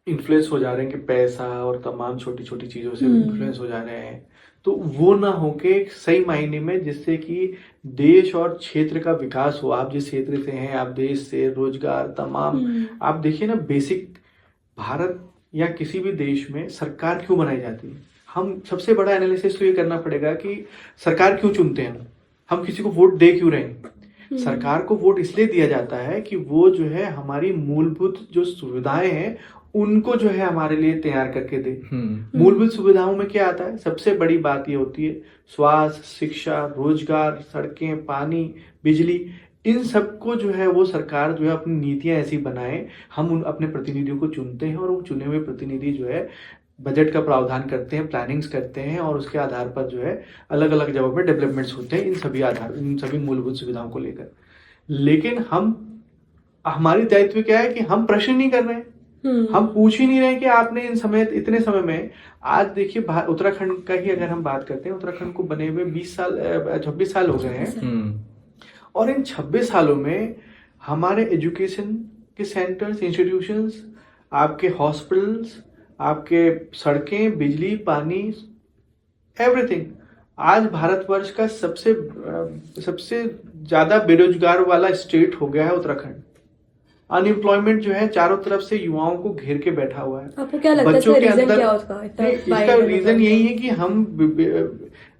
इन्फ्लुएंस हो जा रहे हैं कि पैसा और तमाम छोटी छोटी चीजों से इन्फ्लुएंस हो जा रहे हैं, तो वो ना होके सही मायने में, जिससे कि देश और क्षेत्र का विकास हो। आप जिस क्षेत्र से हैं, आप देश से रोजगार तमाम, आप देखिए ना, बेसिक भारत या किसी भी देश में सरकार क्यों बनाई जाती है? हम सबसे बड़ा एनालिसिस तो ये करना पड़ेगा कि सरकार क्यों चुनते हैं, हम किसी को वोट दे क्यों रहे हैं। सरकार को वोट इसलिए दिया जाता है कि वो जो है हमारी मूलभूत जो सुविधाएं हैं उनको जो है हमारे लिए तैयार करके दे। मूलभूत सुविधाओं में क्या आता है? सबसे बड़ी बात ये होती है स्वास्थ्य, शिक्षा, रोजगार, सड़कें, पानी, बिजली। इन सबको जो है वो सरकार जो है अपनी नीतियां ऐसी बनाए, हम अपने प्रतिनिधियों को चुनते हैं, और वो चुने हुए प्रतिनिधि जो है बजट का प्रावधान करते हैं, प्लानिंग्स करते हैं और उसके आधार पर जो है अलग अलग जगहों पर डेवलपमेंट्स होते हैं इन सभी मूलभूत सुविधाओं को लेकर। लेकिन हमारी दायित्व क्या है कि हम प्रश्न नहीं कर रहे हैं, हम पूछ ही नहीं रहे कि आपने इतने समय में, आज देखिए उत्तराखंड का ही अगर हम बात करते हैं, उत्तराखंड को बने हुए 26 साल हो गए हैं और इन 26 सालों में हमारे एजुकेशन के सेंटर्स, इंस्टीट्यूशंस, आपके हॉस्पिटल्स, आपके सड़कें, बिजली, पानी, एवरीथिंग, आज भारतवर्ष का सबसे ज्यादा बेरोजगार वाला स्टेट हो गया है उत्तराखंड। अनएम्प्लॉयमेंट जो है चारों तरफ से युवाओं को घेर के बैठा हुआ है। आपको क्या लगता है बच्चों इसका के रीजन अंदर क्या होता है? इसका रीजन यही है कि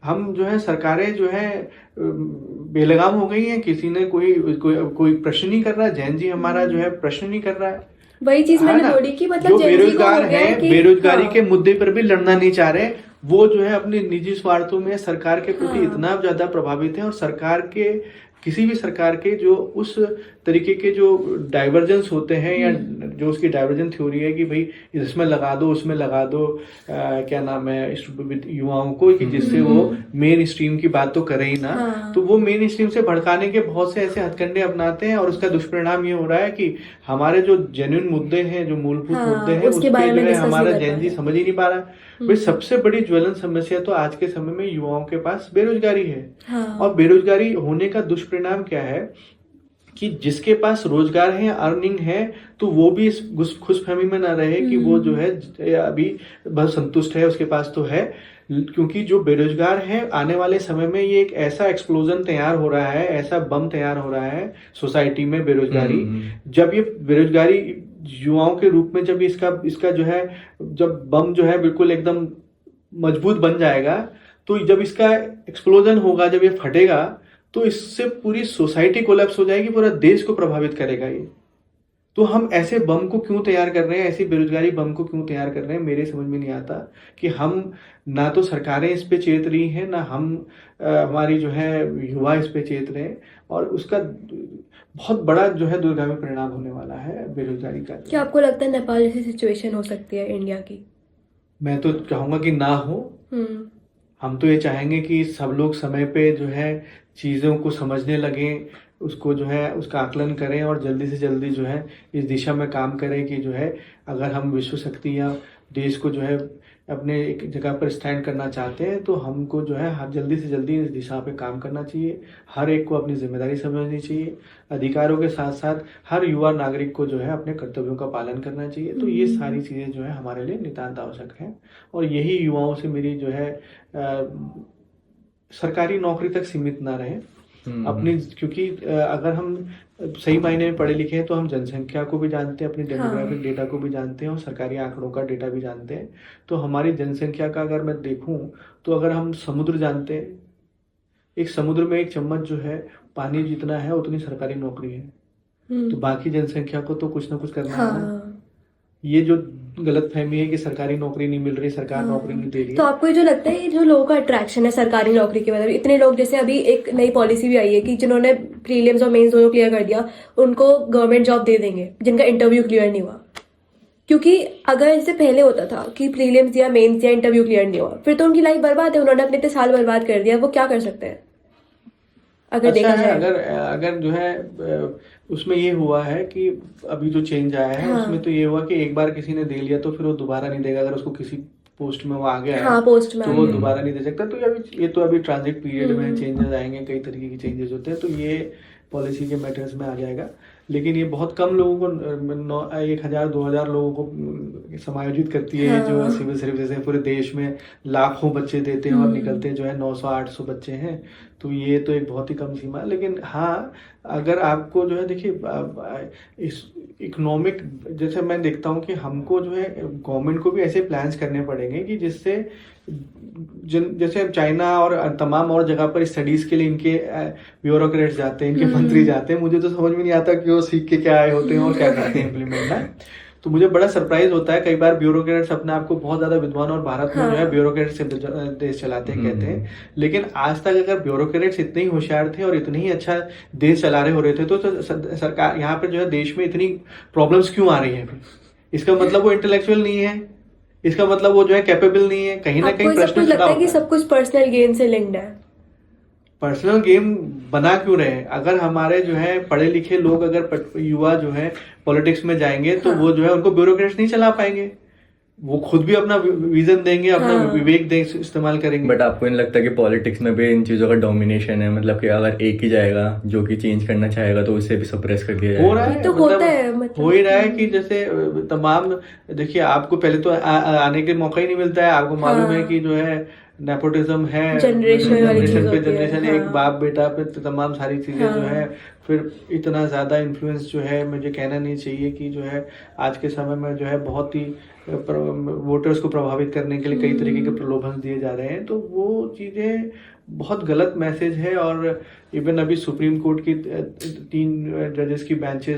हम जो है सरकारें जो है बेलगाम हो गई हैं। किसी ने कोई प्रश्न नहीं कर रहा। जैन जी हमारा जो है प्रश्न नहीं कर रहा है। वही चीज मैंने ना? जोड़ी कि मतलब जो Gen Z को बेरोजगार हो गया हैं, कि बेरोजगारी हाँ, के मुद्दे पर भी लड़ना नहीं चाह रहे, वो जो है अपने निजी स्वार्थों में सरकार के प्रति हाँ। इतना ज्यादा प्रभावित है। और किसी भी सरकार के जो उस तरीके के जो डाइवर्जेंस होते हैं या जो उसकी डाइवर्जन थ्योरी है कि भाई इसमें लगा दो, उसमें लगा दो, क्या नाम है, युवाओं को, कि जिससे वो मेन स्ट्रीम की बात तो करे ही ना। हाँ। तो वो मेन स्ट्रीम से भड़काने के बहुत से ऐसे हथकंडे अपनाते हैं और उसका दुष्परिणाम ये हो रहा है कि हमारे जो जेन्युइन मुद्दे हैं, जो मूलभूत हाँ, मुद्दे हैं, उसके उसके बारे में जो है discuss हमारा नहीं कर जैन पा जी रहे। समझ ही नहीं पा रहा। भाई सबसे बड़ी ज्वलन समस्या तो आज के समय में युवाओं के पास बेरोजगारी है। हाँ। और बेरोजगारी होने का दुष्परिणाम क्या है कि जिसके पास रोजगार है, अर्निंग है, तो वो भी इस खुशफहमी में ना रहे कि वो जो है अभी बहुत संतुष्ट है, उसके पास तो है। क्योंकि जो बेरोजगार है, आने वाले समय में ये एक ऐसा एक्सप्लोजन तैयार हो रहा है, ऐसा बम तैयार हो रहा है सोसाइटी में बेरोजगारी। जब ये बेरोजगारी युवाओं के रूप में जब इसका जो है, जब बम जो है बिल्कुल एकदम मजबूत बन जाएगा, तो जब इसका एक्सप्लोजन होगा, जब ये फटेगा, तो इससे पूरी सोसाइटी कोलैप्स हो जाएगी, पूरा देश को प्रभावित करेगा ये। तो हम ऐसे बम को क्यों तैयार कर रहे हैं, ऐसी बेरोजगारी बम को क्यों तैयार कर रहे हैं, मेरे समझ में नहीं आता। कि हम ना तो सरकारें इस पे चेत रही हैं, ना हमारी जो है युवा इस पे चेत रहे हैं, और उसका बहुत बड़ा जो है दूरगामी परिणाम होने वाला है बेरोजगारी का। क्या आपको लगता है नेपाल जैसी सिचुएशन हो सकती है इंडिया की? मैं तो चाहूंगा कि ना हो। हम तो ये चाहेंगे कि सब लोग समय पे जो है चीज़ों को समझने लगें, उसको जो है उसका आकलन करें और जल्दी से जल्दी जो है इस दिशा में काम करें कि जो है अगर हम विश्व शक्ति या देश को जो है अपने एक जगह पर स्टैंड करना चाहते हैं, तो हमको जो है हर जल्दी से जल्दी इस दिशा पे काम करना चाहिए। हर एक को अपनी जिम्मेदारी समझनी चाहिए। अधिकारों के साथ साथ हर युवा नागरिक को जो है अपने कर्तव्यों का पालन करना चाहिए। तो ये सारी चीज़ें जो है हमारे लिए नितांत आवश्यक हैं। और यही युवाओं से मेरी जो है सरकारी नौकरी तक सीमित ना रहे अपनी, क्योंकि अगर हम सही मायने में पढ़े लिखे हैं तो हम जनसंख्या को भी जानते हैं, अपनी डेमोग्राफिक डेटा को भी जानते हैं और सरकारी आंकड़ों का डेटा भी जानते हैं। तो हमारी जनसंख्या का अगर मैं देखूं तो अगर हम समुद्र जानते हैं, एक समुद्र में एक चम्मच जो है पानी जितना है उतनी सरकारी नौकरी है। तो बाकी जनसंख्या को तो कुछ ना कुछ करना है ना। ये जो गलत फहमी है कि सरकारी नौकरी नहीं मिल रही, सरकार नौकरी नहीं दे रही तो है। आपको ये जो लगता है, ये जो लोगों का अट्रैक्शन है सरकारी नौकरी के मतलब इतने लोग, जैसे अभी एक नई पॉलिसी भी आई है कि जिन्होंने प्रीलिम्स और मेंस दोनों क्लियर कर दिया उनको गवर्नमेंट जॉब दे देंगे जिनका इंटरव्यू क्लियर नहीं हुआ। क्योंकि अगर जैसे पहले होता था कि प्रीलिम्स या मेंस या इंटरव्यू क्लियर नहीं हुआ, फिर तो उनकी लाइफ बर्बाद है, उन्होंने अपने इतने साल बर्बाद कर दिया, वो क्या कर सकते हैं अगर देखा जाए? अगर जो है उसमें ये हुआ है कि अभी जो चेंज आया है उसमें तो ये हुआ कि एक बार किसी ने दे लिया तो फिर वो दोबारा नहीं देगा। अगर उसको किसी पोस्ट में वो आ गया है पोस्ट में तो वो दोबारा नहीं दे सकता। तो ये तो अभी ट्रांजिट पीरियड में चेंजेस आएंगे, कई तरीके के चेंजेस होते हैं, तो ये पॉलिसी के मैटर्स में आ जाएगा। लेकिन ये बहुत कम लोगों को 1000-2000 लोगों को समायोजित करती है जो सिविल सर्विस है। पूरे देश में लाखों बच्चे देते हैं और निकलते जो है 900-800 बच्चे हैं। तो ये तो एक बहुत ही कम सीमा है। लेकिन हाँ, अगर आपको जो है देखिए इस इकोनॉमिक, जैसे मैं देखता हूँ कि हमको जो है गवर्नमेंट को भी ऐसे प्लान्स करने पड़ेंगे कि जिससे जैसे चाइना और तमाम और जगह पर स्टडीज के लिए इनके ब्यूरोक्रेट्स जाते हैं, इनके मंत्री जाते हैं। मुझे तो समझ में नहीं आता कि वो सीख के क्या आए होते हैं और क्या करते हैं इम्प्लीमेंट में। तो मुझे बड़ा सरप्राइज होता है कई बार ब्यूरोक्रेट्स अपने आप को बहुत ज्यादा विद्वान और भारत में जो है ब्यूरोक्रेट से देश चलाते हैं कहते हैं। लेकिन आज तक अगर ब्यूरोक्रेट्स इतने ही होशियार थे और इतने ही अच्छा देश चला रहे हो रहे थे तो सरकार यहाँ पे जो है देश में इतनी प्रॉब्लम्स क्यों आ रही है? इसका मतलब वो इंटेलेक्चुअल नहीं है, इसका मतलब वो जो है कैपेबल नहीं है, कहीं ना आपको कहीं ये सब प्रश्न कुछ खड़ा लगता है कि होता है। सब कुछ पर्सनल गेन से लिंक्ड है? पर्सनल गेम बना क्यों रहे? अगर हमारे जो है पढ़े लिखे लोग, अगर युवा जो है पॉलिटिक्स में जाएंगे तो हाँ। वो जो है उनको ब्यूरोक्रेट्स नहीं चला पाएंगे, वो खुद भी अपना विजन देंगे, अपना हाँ। विवेक देंगे, इस्तेमाल करेंगे। बट आपको नहीं लगता कि पॉलिटिक्स में भी इन चीज़ों का डोमिनेशन है? मतलब कि अगर एक ही जाएगा जो कि चेंज करना चाहेगा तो उसे भी सप्रेस कर दिया हो रहा जाएगा। ये है, तो मतलब होता है, मतलब हो ही रहा है कि जैसे तमाम, देखिए आपको पहले तो आने के मौका ही नहीं मिलता है, आपको मालूम है हाँ। कि जो है नेपोटिज्म है, जनरेशनल वाली चीज जनरेशन पे होती है। जनरेशन, एक हाँ। बाप बेटा पे तो तमाम सारी चीजें जो है, हाँ। फिर इतना ज्यादा इन्फ्लुएंस जो है, मुझे कहना नहीं चाहिए कि जो है आज के समय में जो है बहुत ही वोटर्स को प्रभावित करने के लिए कई तरीके के प्रलोभन दिए जा रहे हैं, तो वो चीजें बहुत गलत मैसेज है। और इवन अभी सुप्रीम कोर्ट की 3 जजेस की बेंच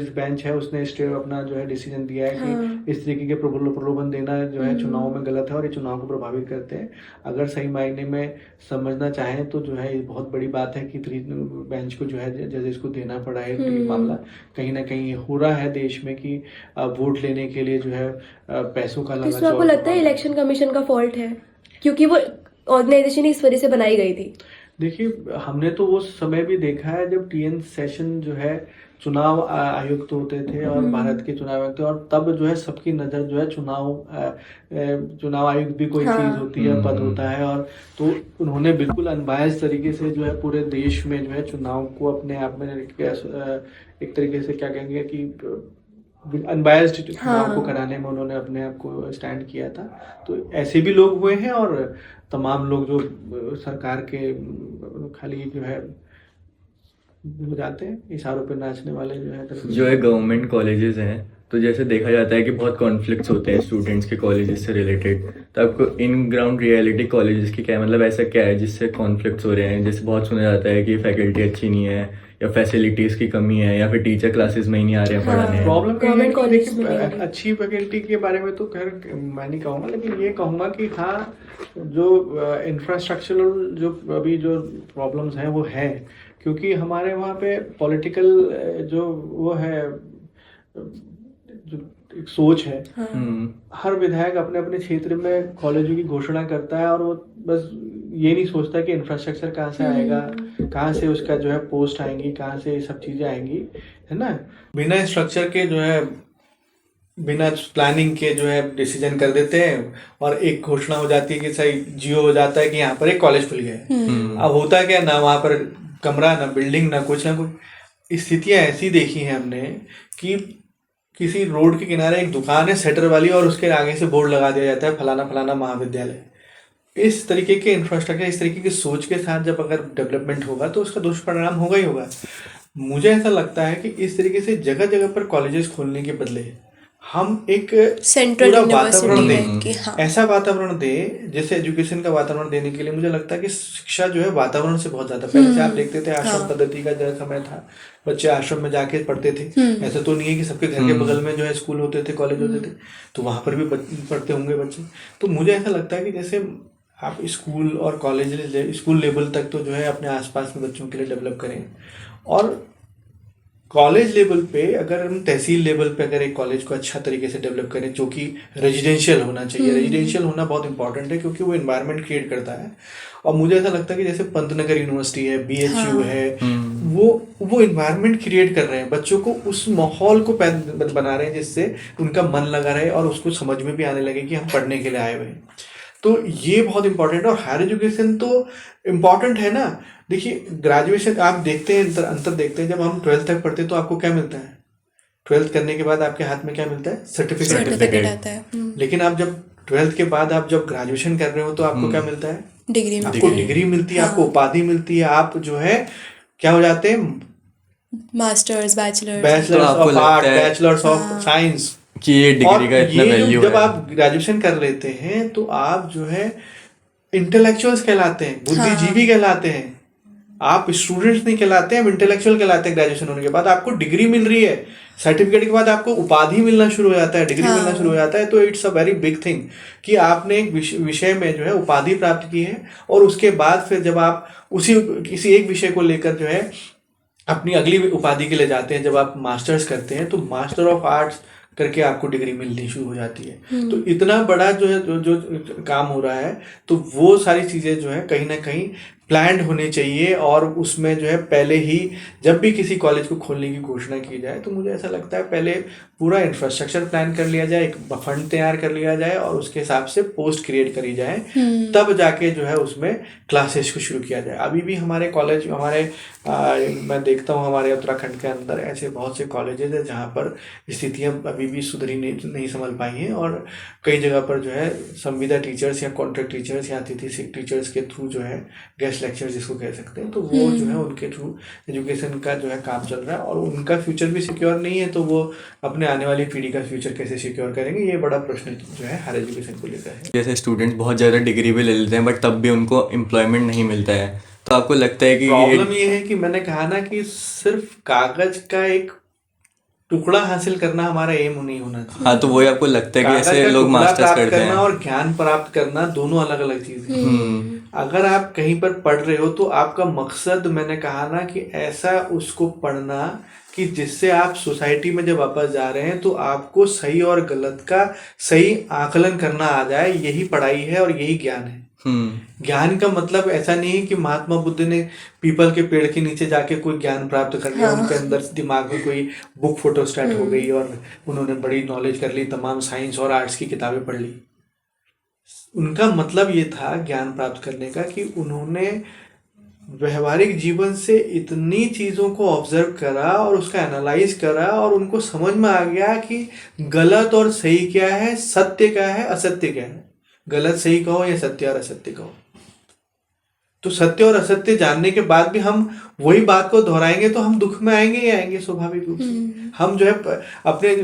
है, उसने अपना जो है डिसीजन दिया है हाँ। कि इस तरीके के प्रलोभन देना जो है चुनाव में गलत है और ये चुनाव को प्रभावित करते हैं। अगर सही मायने में समझना चाहें तो जो है ये बहुत बड़ी बात है कि बेंच को जो है जजेस को देना पड़ा है ये मामला। कहीं ना कहीं हो रहा है देश में कि वोट लेने के लिए जो है पैसों का तो लालच। इसमें आपको और लगता है इलेक्शन कमीशन का फॉल्ट है, क्योंकि वो ऑर्गेनाइजेशन इस वजह से बनाई गई थी? देखिए हमने तो वो समय भी देखा है जब टीएन सेशन जो है चुनाव आयुक्त होते थे और भारत के चुनाव आयुक्त थे, और तब जो है सबकी नज़र जो है चुनाव आयुक्त भी कोई चीज़ होती है, पद होता है, और तो उन्होंने बिल्कुल अनबायस्ड तरीके से जो है पूरे देश में जो है चुनाव को अपने आप में एक तरीके से क्या कहेंगे कि अनबायस्ड चुनाव को कराने में उन्होंने अपने आप को स्टैंड किया था। तो ऐसे भी लोग हुए हैं, और तमाम लोग जो सरकार के खाली जो है हो जाते हैं इशारों पे नाचने वाले जो है जो है गवर्नमेंट कॉलेजेस हैं, तो जैसे देखा जाता है कि बहुत कॉन्फ्लिक्ट्स होते हैं स्टूडेंट्स के कॉलेजेस से रिलेटेड, तो आपको इन ग्राउंड रियलिटी कॉलेजेस की क्या है? मतलब ऐसा क्या है जिससे कॉन्फ्लिक्ट्स हो रहे हैं? जैसे बहुत सुना जाता है कि फैकल्टी अच्छी नहीं है, या फैसिलिटीज़ की कमी है, या फिर टीचर क्लासेस में ही नहीं आ रहे हैं पढ़ाने। प्रॉब्लम गवर्नमेंट कॉलेज में देखिए नहीं है। अच्छी फैकल्टी के बारे में तो खैर मैं नहीं कहूँगा, लेकिन ये कहूँगा कि हाँ जो इंफ्रास्ट्रक्चरल जो अभी जो प्रॉब्लम्स हैं वो है, क्योंकि हमारे वहाँ पे पॉलिटिकल जो वो है जो एक सोच है, हर विधायक अपने अपने क्षेत्र में कॉलेजों की घोषणा करता है, और वो बस ये नहीं सोचता कि इंफ्रास्ट्रक्चर कहाँ से आएगा, कहाँ से उसका जो है पोस्ट आएंगी, कहाँ से ये सब चीज़ें आएंगी, है ना। बिना स्ट्रक्चर के जो है, बिना प्लानिंग के जो है डिसीजन कर देते हैं, और एक घोषणा हो जाती है कि सही जियो हो जाता है कि यहाँ पर एक कॉलेज खुल गया है। अब होता क्या, ना वहाँ पर कमरा, ना बिल्डिंग, ना कुछ स्थितियाँ ऐसी देखी हैं हमने कि किसी रोड के किनारे एक दुकान है शटर वाली, और उसके आगे से बोर्ड लगा दिया जाता है फलाना फलाना महाविद्यालय। इस तरीके के इंफ्रास्ट्रक्चर, इस तरीके की सोच के साथ जब अगर डेवलपमेंट होगा तो उसका दुष्परिणाम होगा ही होगा। मुझे ऐसा लगता है कि इस तरीके से जगह जगह पर कॉलेजेस खोलने के बदले हम एक सेंट्रल पूरा यूनिवर्सिटी वातावरण में दें, कि हाँ ऐसा वातावरण दें जैसे एजुकेशन का वातावरण देने के लिए मुझे लगता है कि शिक्षा जो है वातावरण से बहुत ज्यादा, पहले से आप देखते थे आश्रम पद्धति का जो समय था, बच्चे आश्रम में जाके पढ़ते थे। ऐसा तो नहीं है कि सबके घर के बगल में जो है स्कूल होते थे, कॉलेज होते थे, तो वहां पर भी पढ़ते होंगे बच्चे। तो मुझे ऐसा लगता है कि जैसे आप स्कूल और कॉलेज स्कूल लेवल तक तो जो है अपने आसपास में बच्चों के लिए डेवलप करें, और कॉलेज लेवल पे अगर हम तहसील लेवल पे अगर एक कॉलेज को अच्छा तरीके से डेवलप करें जो कि रेजिडेंशियल होना चाहिए। रेजिडेंशियल होना बहुत इंपॉर्टेंट है क्योंकि वो एनवायरनमेंट क्रिएट करता है। और मुझे ऐसा लगता है कि जैसे पंतनगर यूनिवर्सिटी है, BHU है, वो एनवायरनमेंट क्रिएट कर रहे हैं, बच्चों को उस माहौल को बना रहे हैं जिससे उनका मन लगा रहे और उसको समझ में भी आने लगे कि हम पढ़ने के लिए आए हुए हैं। तो ये बहुत इंपॉर्टेंट है। और हायर एजुकेशन तो इम्पॉर्टेंट है ना। देखिए ग्रेजुएशन आप देखते हैं, अंतर देखते हैं, जब हम 12th तक पढ़ते हैं तो आपको क्या मिलता है? 12th करने के बाद आपके हाथ में क्या मिलता है? सर्टिफिकेट आता है। लेकिन आप जब 12th के बाद आप जब ग्रेजुएशन कर रहे हो तो आपको क्या मिलता है? डिग्री आपको डिग्री मिलती है, आपको उपाधि मिलती है, आप जो है क्या हो जाते हैं? मास्टर्स, बैचलर्स आपको ऑफ आर्ट, लगता है बैचलर्स ऑफ साइंस कि ये डिग्री का इतना वैल्यू जब है। आप ग्रेजुएशन कर लेते हैं तो आप जो है इंटेलेक्चुअल्स कहलाते हैं, बुद्धिजीवी कहलाते हैं। आप स्टूडेंट्स नहीं कहलाते हैं, इंटेलेक्चुअल कहलाते हैं। ग्रेजुएशन होने के बाद आपको डिग्री मिल रही है, सर्टिफिकेट के बाद आपको उपाधि मिलना शुरू हो जाता है, डिग्री मिलना शुरू हो जाता है। तो it's a very big thing कि आपने एक विषय में जो है उपाधि प्राप्त की है, और उसके बाद फिर जब आप किसी एक विषय को लेकर जो है अपनी अगली उपाधि के लिए जाते हैं, जब आप मास्टर्स करते हैं तो मास्टर ऑफ आर्ट्स करके आपको डिग्री मिलनी शुरू हो जाती है। तो इतना बड़ा जो है जो काम हो रहा है, तो वो सारी चीज़ें जो है कहीं ना कहीं प्लान्ड होने चाहिए। और उसमें जो है पहले ही जब भी किसी कॉलेज को खोलने की घोषणा की जाए तो मुझे ऐसा लगता है पहले पूरा इंफ्रास्ट्रक्चर प्लान कर लिया जाए, एक फंड तैयार कर लिया जाए और उसके हिसाब से पोस्ट क्रिएट करी जाए, तब जाके जो है उसमें क्लासेस को शुरू किया जाए। अभी भी हमारे कॉलेज मैं देखता हूँ हमारे उत्तराखंड के अंदर ऐसे बहुत से कॉलेजेस हैं जहाँ पर स्थितियाँ अभी भी सुधरी नहीं संभल पाई हैं, और कई जगह पर जो है संविदा टीचर्स या कॉन्ट्रैक्ट टीचर्स या अतिथि टीचर्स के थ्रू जो है गेस्ट लेक्चर जिसको कह सकते हैं, तो वो जो है उनके थ्रू एजुकेशन का जो है काम चल रहा है, और उनका फ्यूचर भी सिक्योर नहीं है, तो वो अपने आने वाली पीढ़ी का फ्यूचर कैसे सिक्योर करेंगे, ये बड़ा प्रश्न जो है हर एजुकेशन को लेकर है। जैसे स्टूडेंट्स बहुत ज़्यादा डिग्री भी ले लेते हैं बट तब भी उनको एम्प्लॉयमेंट नहीं मिलता है, तो आपको लगता है कि प्रॉब्लम ये है कि मैंने कहा ना कि सिर्फ कागज का एक टुकड़ा हासिल करना हमारा एम नहीं होना चाहिए। हाँ, तो वही आपको लगता है कि कागज ऐसे का लोग टुकड़ा मास्टर्स प्राप्त करते करना हैं। और ज्ञान प्राप्त करना दोनों अलग अलग चीजें हैं। अगर आप कहीं पर पढ़ रहे हो तो आपका मकसद, मैंने कहा ना कि ऐसा उसको पढ़ना कि जिससे आप सोसाइटी में जब वापस जा रहे हैं तो आपको सही और गलत का सही आकलन करना आ जाए, यही पढ़ाई है और यही ज्ञान है। ज्ञान का मतलब ऐसा नहीं है कि महात्मा बुद्ध ने पीपल के पेड़ के नीचे जाके कोई ज्ञान प्राप्त कर लिया, उनके अंदर दिमाग में कोई बुक फोटोस्टैट हो गई और उन्होंने बड़ी नॉलेज कर ली, तमाम साइंस और आर्ट्स की किताबें पढ़ ली। उनका मतलब ये था ज्ञान प्राप्त करने का कि उन्होंने व्यवहारिक जीवन से इतनी चीज़ों को ऑब्जर्व करा और उसका एनालाइज करा और उनको समझ में आ गया कि गलत और सही क्या है, सत्य क्या है, असत्य क्या है। गलत सही कहो या सत्य और असत्य कहो, तो सत्य और असत्य जानने के बाद भी हम वही बात को दोहराएंगे तो हम दुख में आएंगे ही आएंगे स्वाभाविक रूप से। हम जो है अपने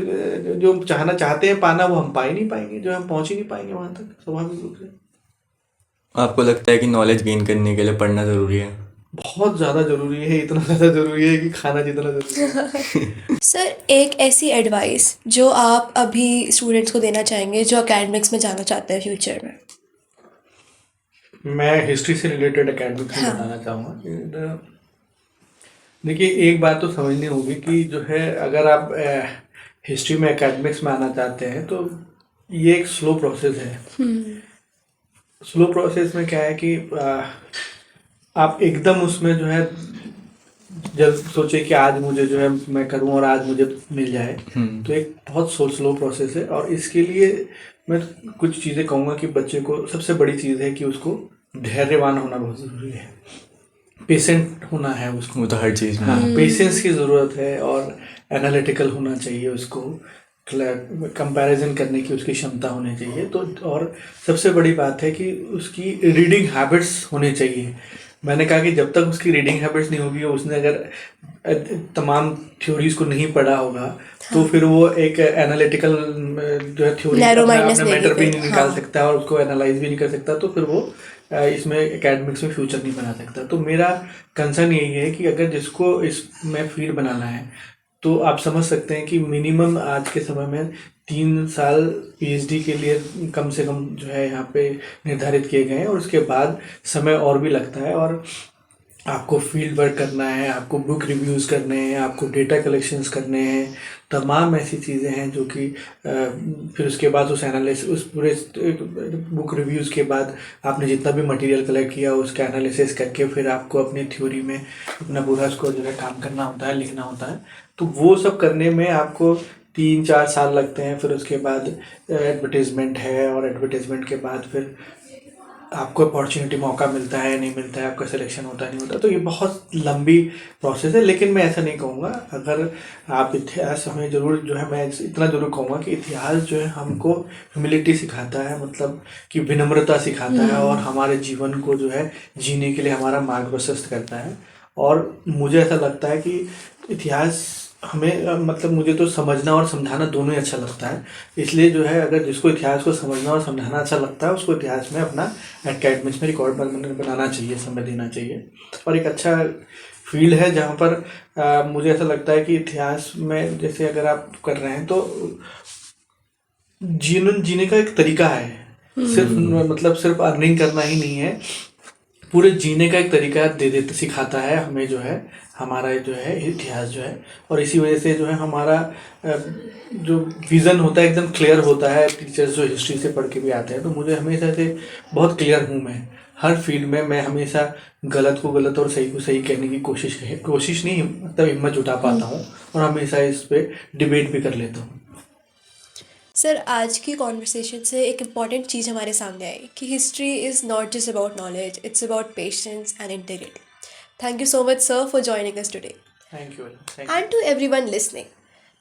जो चाहना चाहते हैं पाना वो हम पा ही नहीं पाएंगे, जो हम पहुंच ही नहीं पाएंगे वहां तक स्वाभाविक रूप से। आपको लगता है कि नॉलेज गेन करने के लिए पढ़ना ज़रूरी है? बहुत ज़्यादा ज़रूरी है, इतना ज़्यादा ज़रूरी है कि खाना जितना ज़रूरी है। सर, एक ऐसी एडवाइस जो आप अभी स्टूडेंट्स को देना चाहेंगे जो एकेडमिक्स में जाना चाहते हैं फ्यूचर में। मैं हिस्ट्री से रिलेटेड एकेडमिक्स में बताना चाहूँगा। देखिए, एक बात तो समझनी होगी कि जो है अगर आप हिस्ट्री में एकेडमिक्स में आना चाहते हैं तो ये एक स्लो प्रोसेस है। स्लो प्रोसेस में क्या है कि आप एकदम उसमें जो है जब सोचे कि आज मुझे जो है मैं करूं और आज मुझे मिल जाए, तो एक बहुत स्लो प्रोसेस है। और इसके लिए मैं कुछ चीज़ें कहूँगा कि बच्चे को सबसे बड़ी चीज़ है कि उसको धैर्यवान होना बहुत ज़रूरी है, पेशेंट होना है उसको। वो तो हर चीज़ में। हाँ, पेशेंस की ज़रूरत है और एनालिटिकल होना चाहिए उसको, कंपैरिजन करने की उसकी क्षमता होनी चाहिए। तो और सबसे बड़ी बात है कि उसकी रीडिंग हैबिट्स होनी चाहिए। मैंने कहा कि जब तक उसकी रीडिंग हैबिट्स नहीं होगी, उसने अगर तमाम थ्योरीज को नहीं पढ़ा होगा तो फिर वो एक एनालिटिकल जो है थ्योरी अपना मैटर भी नहीं निकाल सकता और उसको एनालाइज भी नहीं कर सकता, तो फिर वो इसमें एकेडमिक्स में फ्यूचर नहीं बना सकता। तो मेरा कंसर्न यही है कि अगर जिसको इसमें फील्ड बनाना है तो आप समझ सकते हैं कि मिनिमम आज के समय में 3 साल पीएचडी के लिए कम से कम जो है यहाँ पे निर्धारित किए गए हैं, और उसके बाद समय और भी लगता है। और आपको फील्ड वर्क करना है, आपको बुक रिव्यूज़ करने हैं, आपको डेटा कलेक्शंस करने हैं, तमाम ऐसी चीज़ें हैं जो कि फिर उसके बाद उस एनालिसिस, उस पूरे बुक रिव्यूज़ के बाद आपने जितना भी मटेरियल कलेक्ट किया उसका एनालिसिस करके फिर आपको अपनी थ्योरी में अपना पूरा उसको जो है काम करना होता है, लिखना होता है। तो वो सब करने में आपको 3-4 साल लगते हैं। फिर उसके बाद एडवर्टीज़मेंट है, और एडवर्टीज़मेंट के बाद फिर आपको अपॉर्चुनिटी मौका मिलता है नहीं मिलता है, आपका सिलेक्शन होता है नहीं होता। तो ये बहुत लंबी प्रोसेस है, लेकिन मैं ऐसा नहीं कहूँगा। अगर आप इतिहास में ज़रूर जो है, मैं इतना ज़रूर कहूँगा कि इतिहास जो है हमको ह्यूमिलिटी सिखाता है, मतलब कि विनम्रता सिखाता है, और हमारे जीवन को जो है जीने के लिए हमारा मार्ग प्रशस्त करता है। और मुझे ऐसा लगता है कि इतिहास हमें, मतलब मुझे तो समझना और समझाना दोनों ही अच्छा लगता है। इसलिए जो है अगर जिसको इतिहास को समझना और समझाना अच्छा लगता है उसको इतिहास में अपना एकेडमिक्स में रिकॉर्ड बनाना चाहिए, समय देना चाहिए। और एक अच्छा फील्ड है जहाँ पर मुझे ऐसा लगता है कि इतिहास में जैसे अगर आप कर रहे हैं तो जीने का एक तरीका है, सिर्फ मतलब सिर्फ अर्निंग करना ही नहीं है। पूरे जीने का एक तरीका दे देते सिखाता है हमें जो है हमारा जो है इतिहास जो है। और इसी वजह से जो है हमारा जो विज़न होता है एकदम क्लियर होता है। टीचर्स जो हिस्ट्री से पढ़ के भी आते हैं तो मुझे हमेशा से बहुत क्लियर हूँ मैं हर फील्ड में। मैं हमेशा गलत को गलत और सही को सही कहने की कोशिश नहीं मतलब हिम्मत जुटा पाता हूँ और हमेशा इस पे डिबेट भी कर लेता हूँ। सर, आज की कॉन्वर्सेशन से एक इम्पॉर्टेंट चीज़ हमारे सामने आई कि history is not just about knowledge, it's about patience and integrity. Thank you so much, sir, for joining us today. Thank you. And to everyone listening,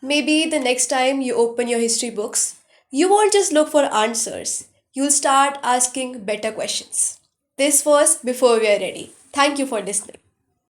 maybe the next time you open your history books, you won't just look for answers, you'll start asking better questions. This was Before We Are Ready. Thank you for listening.